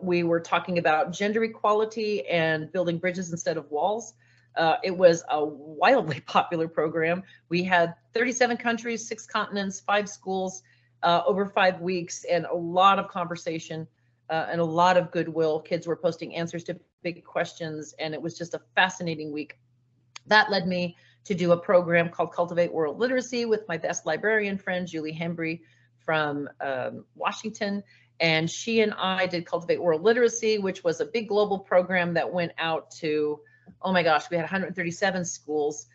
We were talking about gender equality and building bridges instead of walls. It was a wildly popular program. We had 37 countries, 6 continents, 5 schools, over 5 weeks, and a lot of conversation and a lot of goodwill. Kids were posting answers to big questions, and it was just a fascinating week. That led me to do a program called Cultivate World Literacy with my best librarian friend, Julie Hembry from Washington. And she and I did Cultivate World Literacy, which was a big global program that went out to, oh my gosh, we had 137 schools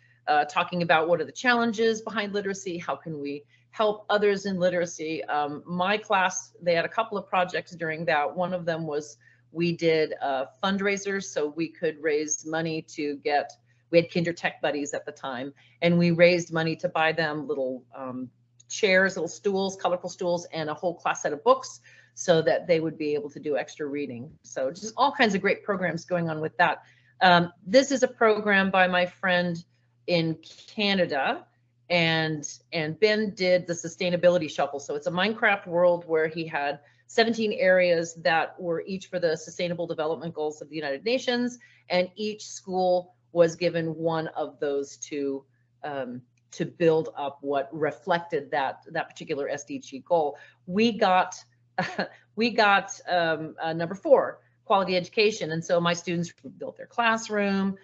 talking about what are the challenges behind literacy, how can we help others in literacy. My class, they had a couple of projects during that. One of them was we did fundraisers so we could raise money to get, we had Kinder Tech Buddies at the time, and we raised money to buy them little chairs, little stools, colorful stools, and a whole class set of books so that they would be able to do extra reading. So just all kinds of great programs going on with that. This is a program by my friend in Canada, and Ben did the Sustainability Shuffle. So it's a Minecraft world where he had 17 areas that were each for the Sustainable Development Goals of the United Nations, and each school was given one of those to build up what reflected that particular SDG goal. We got number 4, quality education. And so my students built their classroom.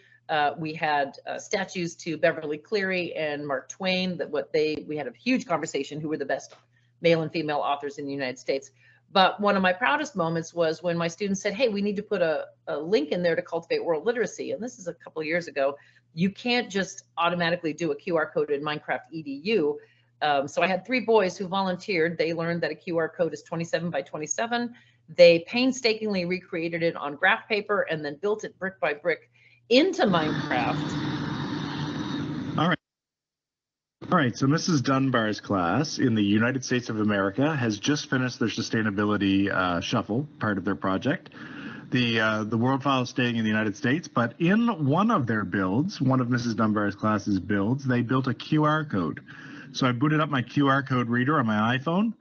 We had statues to Beverly Cleary and Mark Twain, we had a huge conversation who were the best male and female authors in the United States. But one of my proudest moments was when my students said, hey, we need to put a link in there to Cultivate World Literacy. And this is a couple of years ago. You can't just automatically do a QR code in Minecraft EDU. So I had 3 boys who volunteered. They learned that a QR code is 27 by 27. They painstakingly recreated it on graph paper and then built it brick by brick into Minecraft. All right, so Mrs. Dunbar's class in the United States of America has just finished their sustainability shuffle, part of their project. The world file is staying in the United States, but in one of their builds, one of Mrs. Dunbar's class's builds, they built a QR code. So I booted up my QR code reader on my iPhone,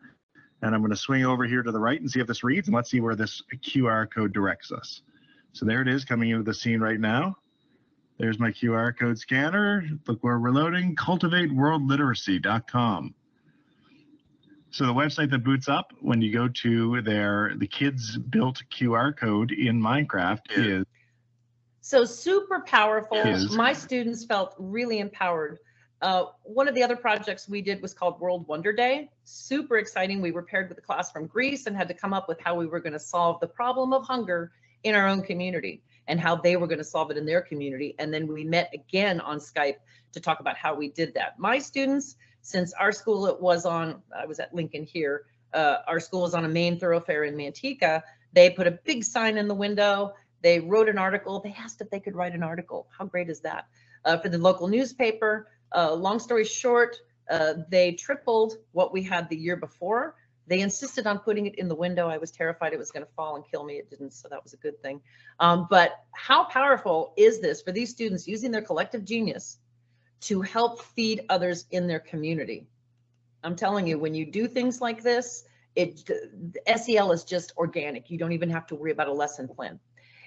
and I'm going to swing over here to the right and see if this reads, and let's see where this QR code directs us. So there it is coming into the scene right now. There's my QR code scanner. Look where we're loading, cultivateworldliteracy.com. So the website that boots up when you go to the kids built QR code in Minecraft is. So super powerful. My students felt really empowered. One of the other projects we did was called World Wonder Day. Super exciting. We were paired with a class from Greece and had to come up with how we were going to solve the problem of hunger in our own community and how they were going to solve it in their community. And then we met again on Skype to talk about how we did that. My students, since our school I was at Lincoln here, our school is on a main thoroughfare in Manteca. They put a big sign in the window. They wrote an article. They asked if they could write an article. How great is that? For the local newspaper. Long story short, they tripled what we had the year before. They insisted on putting it in the window. I was terrified it was going to fall and kill me. It didn't, so that was a good thing. But how powerful is this for these students using their collective genius to help feed others in their community? I'm telling you, when you do things like this, SEL is just organic. You don't even have to worry about a lesson plan.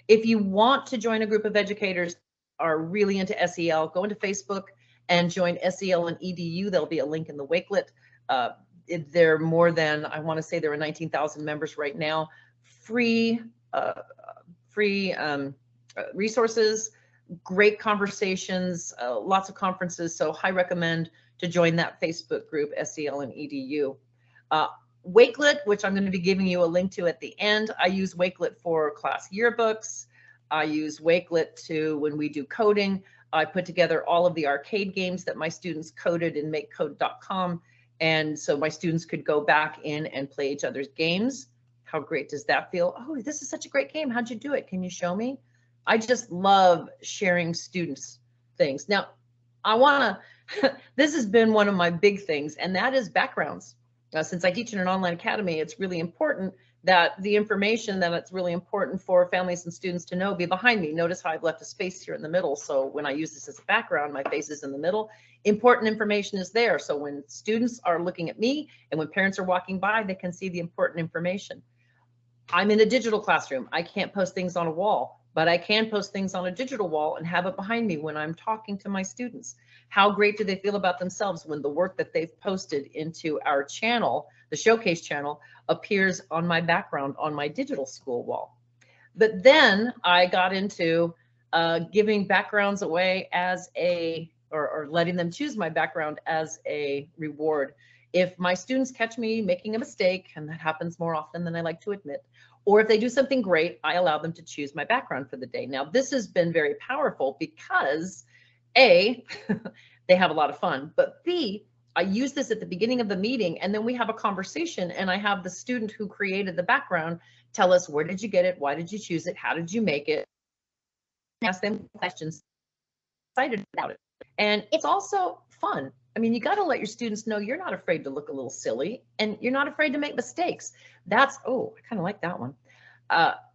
If you want to join a group of educators who are really into SEL, go into Facebook and join SEL and EDU. There'll be a link in the Wakelet. There are more than, I want to say there are 19,000 members right now. Free resources, great conversations, lots of conferences. So I recommend to join that Facebook group, SEL and EDU. Wakelet, which I'm going to be giving you a link to at the end. I use Wakelet for class yearbooks. I use Wakelet when we do coding. I put together all of the arcade games that my students coded in makecode.com. And so my students could go back in and play each other's games. How great does that feel? Oh, this is such a great game. How'd you do it? Can you show me? I just love sharing students things. Now, I want to, this has been one of my big things, and that is backgrounds. Since I teach in an online academy, it's really important that the information that it's really important for families and students to know be behind me. Notice how I've left a space here in the middle. So when I use this as a background, my face is in the middle. Important information is there. So when students are looking at me and when parents are walking by, they can see the important information. I'm in a digital classroom. I can't post things on a wall, but I can post things on a digital wall and have it behind me when I'm talking to my students. How great do they feel about themselves when the work that they've posted into our channel, the Showcase channel, appears on my background on my digital school wall? But then I got into giving backgrounds away as or letting them choose my background as a reward. If my students catch me making a mistake, and that happens more often than I like to admit, or if they do something great, I allow them to choose my background for the day. Now, this has been very powerful because A, they have a lot of fun, but B, I use this at the beginning of the meeting, and then we have a conversation, and I have the student who created the background tell us, where did you get it? Why did you choose it? How did you make it? Ask them questions, excited about it. And it's also fun. I mean, you got to let your students know you're not afraid to look a little silly, and you're not afraid to make mistakes. That's, oh, I kind of like that one.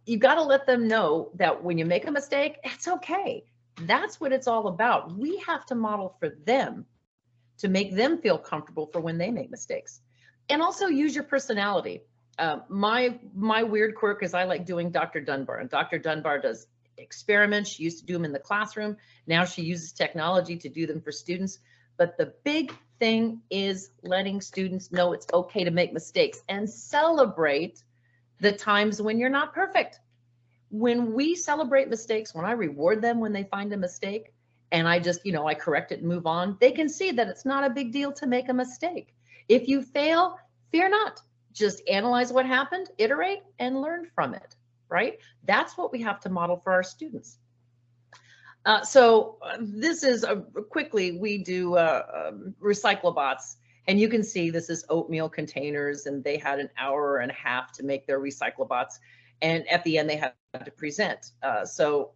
You got to let them know that when you make a mistake, it's okay. That's what it's all about. We have to model for them to make them feel comfortable for when they make mistakes. And also use your personality. My weird quirk is I like doing Dr. Dunbar, and Dr. Dunbar does experiments. She used to do them in the classroom. Now she uses technology to do them for students. But the big thing is letting students know it's okay to make mistakes and celebrate the times when you're not perfect. When we celebrate mistakes, when I reward them when they find a mistake, and I just, I correct it and move on, they can see that it's not a big deal to make a mistake. If you fail, fear not. Just analyze what happened, iterate, and learn from it, right? That's what we have to model for our students. So this is quickly, we do Recyclobots, and you can see this is oatmeal containers, and they had an hour and a half to make their Recyclobots, and at the end they had to present. So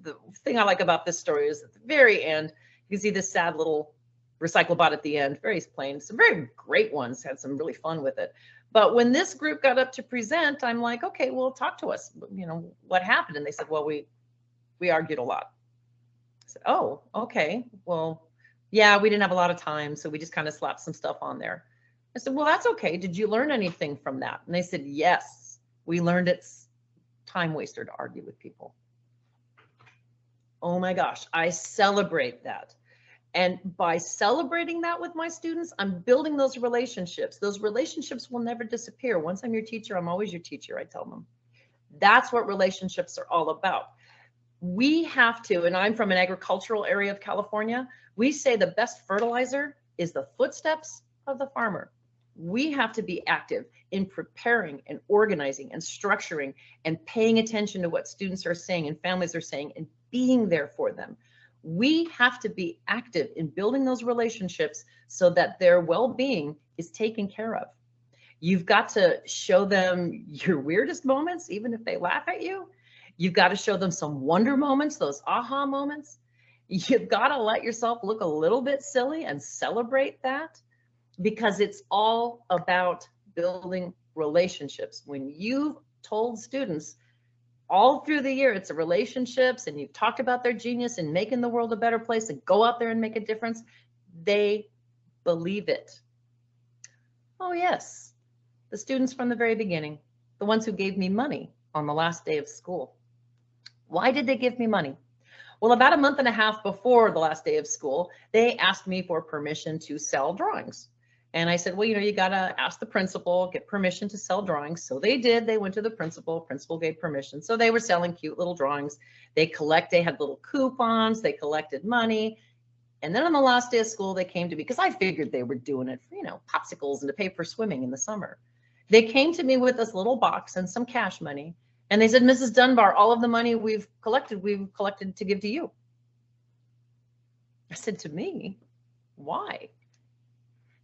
the thing I like about this story is at the very end, you can see this sad little Recyclobot at the end, very plain, some very great ones, had some really fun with it. But when this group got up to present, I'm like, okay, well, talk to us, what happened? And they said, well, we argued a lot. I said, oh, okay, well, yeah, we didn't have a lot of time, so we just kind of slapped some stuff on there. I said, well, that's okay. Did you learn anything from that? And they said, yes, we learned it's time waster to argue with people. Oh my gosh, I celebrate that. And by celebrating that with my students, I'm building those relationships. Those relationships will never disappear. Once I'm your teacher, I'm always your teacher, I tell them. That's what relationships are all about. We have to, and I'm from an agricultural area of California, we say the best fertilizer is the footsteps of the farmer. We have to be active in preparing and organizing and structuring and paying attention to what students are saying and families are saying and being there for them. We have to be active in building those relationships so that their well-being is taken care of. You've got to show them your weirdest moments, even if they laugh at you. You've got to show them some wonder moments, those aha moments. You've got to let yourself look a little bit silly and celebrate that, because it's all about building relationships. When you've told students all through the year it's a relationships, and you've talked about their genius and making the world a better place and go out there and make a difference, they believe it. Oh yes, the students from the very beginning, the ones who gave me money on the last day of school. Why did they give me money? Well, about a month and a half before the last day of school, they asked me for permission to sell drawings. And I said, well, you got to ask the principal, get permission to sell drawings. So they did. They went to the principal gave permission. So they were selling cute little drawings. They had little coupons, they collected money. And then on the last day of school, they came to me, because I figured they were doing it for, popsicles and to pay for swimming in the summer. They came to me with this little box and some cash money. And they said, Mrs. Dunbar, all of the money we've collected to give to you. I said, to me? Why?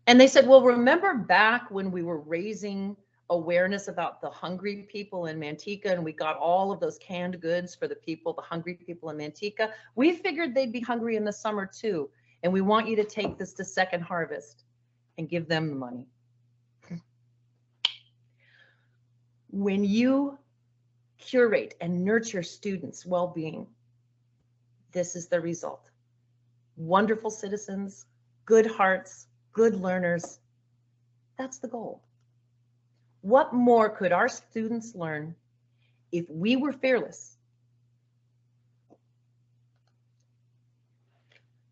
And they said, well, remember back when we were raising awareness about the hungry people in Manteca, and we got all of those canned goods for the people, the hungry people in Manteca. We figured they'd be hungry in the summer too. And we want you to take this to Second Harvest and give them the money. When you curate and nurture students' well-being, this is the result. Wonderful citizens, good hearts, good learners. That's the goal. What more could our students learn if we were fearless?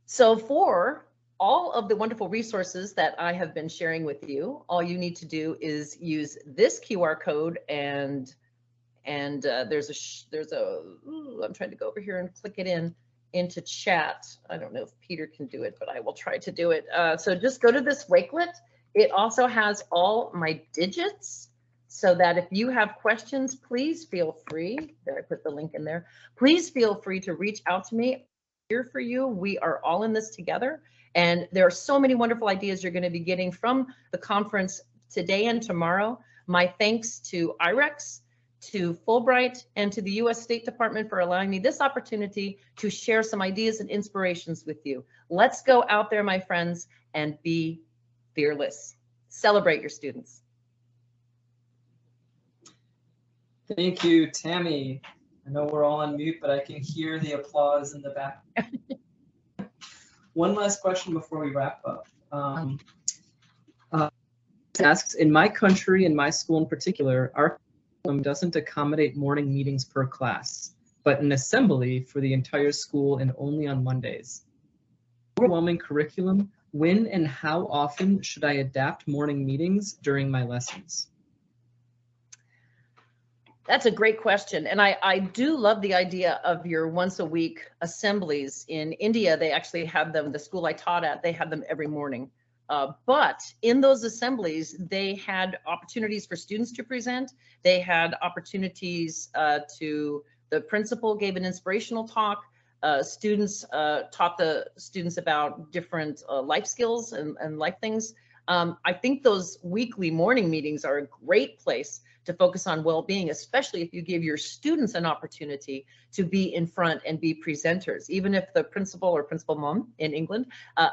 So for all of the wonderful resources that I have been sharing with you, all you need to do is use this QR code, and I'm trying to go over here and click it into chat. I don't know if Peter can do it, but I will try to do it. So just go to this Wakelet. It also has all my digits, so that if you have questions, please feel free. There, I put the link in there. Please feel free to reach out to me. I'm here for you. We are all in this together. And there are so many wonderful ideas you're going to be getting from the conference today and tomorrow. My thanks to IREX, to Fulbright, and to the U.S. State Department for allowing me this opportunity to share some ideas and inspirations with you. Let's go out there, my friends, and be fearless. Celebrate your students. Thank you, Tammy. I know we're all on mute, but I can hear the applause in the back. One last question before we wrap up. Asks, in my country, in my school in particular, our curriculum doesn't accommodate morning meetings per class, but an assembly for the entire school and only on Mondays. Overwhelming curriculum, when and how often should I adapt morning meetings during my lessons? That's a great question. And I do love the idea of your once a week assemblies. In India, they actually have them, the school I taught at, they had them every morning. But in those assemblies, they had opportunities for students to present. They had opportunities the principal gave an inspirational talk. Students taught the students about different life skills and life things. I think those weekly morning meetings are a great place to focus on well-being, especially if you give your students an opportunity to be in front and be presenters, even if the principal or principal mom in England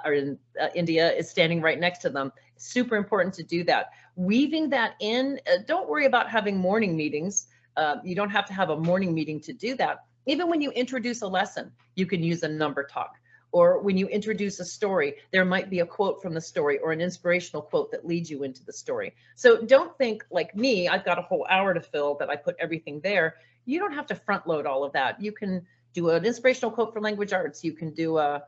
or in India is standing right next to them. Super important to do that. Weaving that in, don't worry about having morning meetings. You don't have to have a morning meeting to do that. Even when you introduce a lesson, you can use a number talk. Or when you introduce a story, there might be a quote from the story or an inspirational quote that leads you into the story. So don't think like me, I've got a whole hour to fill that I put everything there. You don't have to front load all of that. You can do an inspirational quote for language arts. You can do a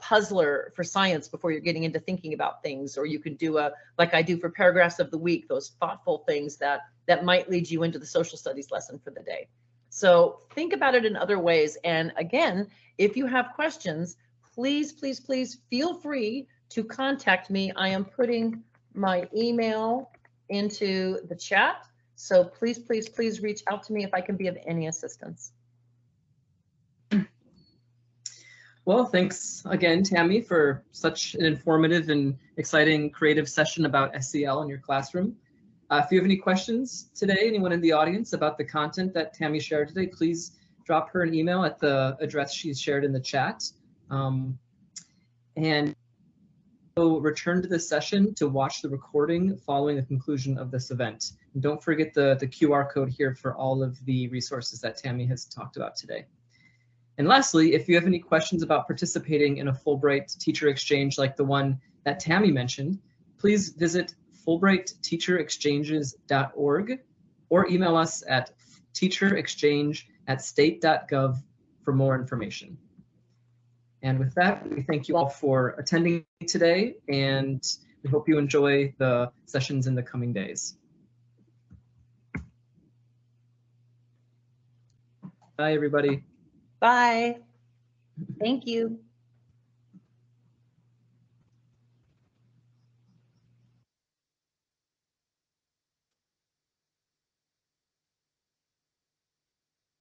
puzzler for science before you're getting into thinking about things, or you could do like I do for paragraphs of the week, those thoughtful things that might lead you into the social studies lesson for the day. So think about it in other ways. And again, if you have questions, please, please, please feel free to contact me. I am putting my email into the chat. So please, please, please reach out to me if I can be of any assistance. Well, thanks again, Tammy, for such an informative and exciting creative session about SEL in your classroom. If you have any questions today, anyone in the audience about the content that Tammy shared today, please drop her an email at the address she's shared in the chat. And we'll return to this session to watch the recording following the conclusion of this event. And don't forget the QR code here for all of the resources that Tammy has talked about today. And lastly, if you have any questions about participating in a Fulbright teacher exchange like the one that Tammy mentioned, please visit fulbrightteacherexchanges.org or email us at teacherexchange@state.gov for more information. And with that, we thank you all for attending today, and we hope you enjoy the sessions in the coming days. Bye, everybody. Bye. Thank you.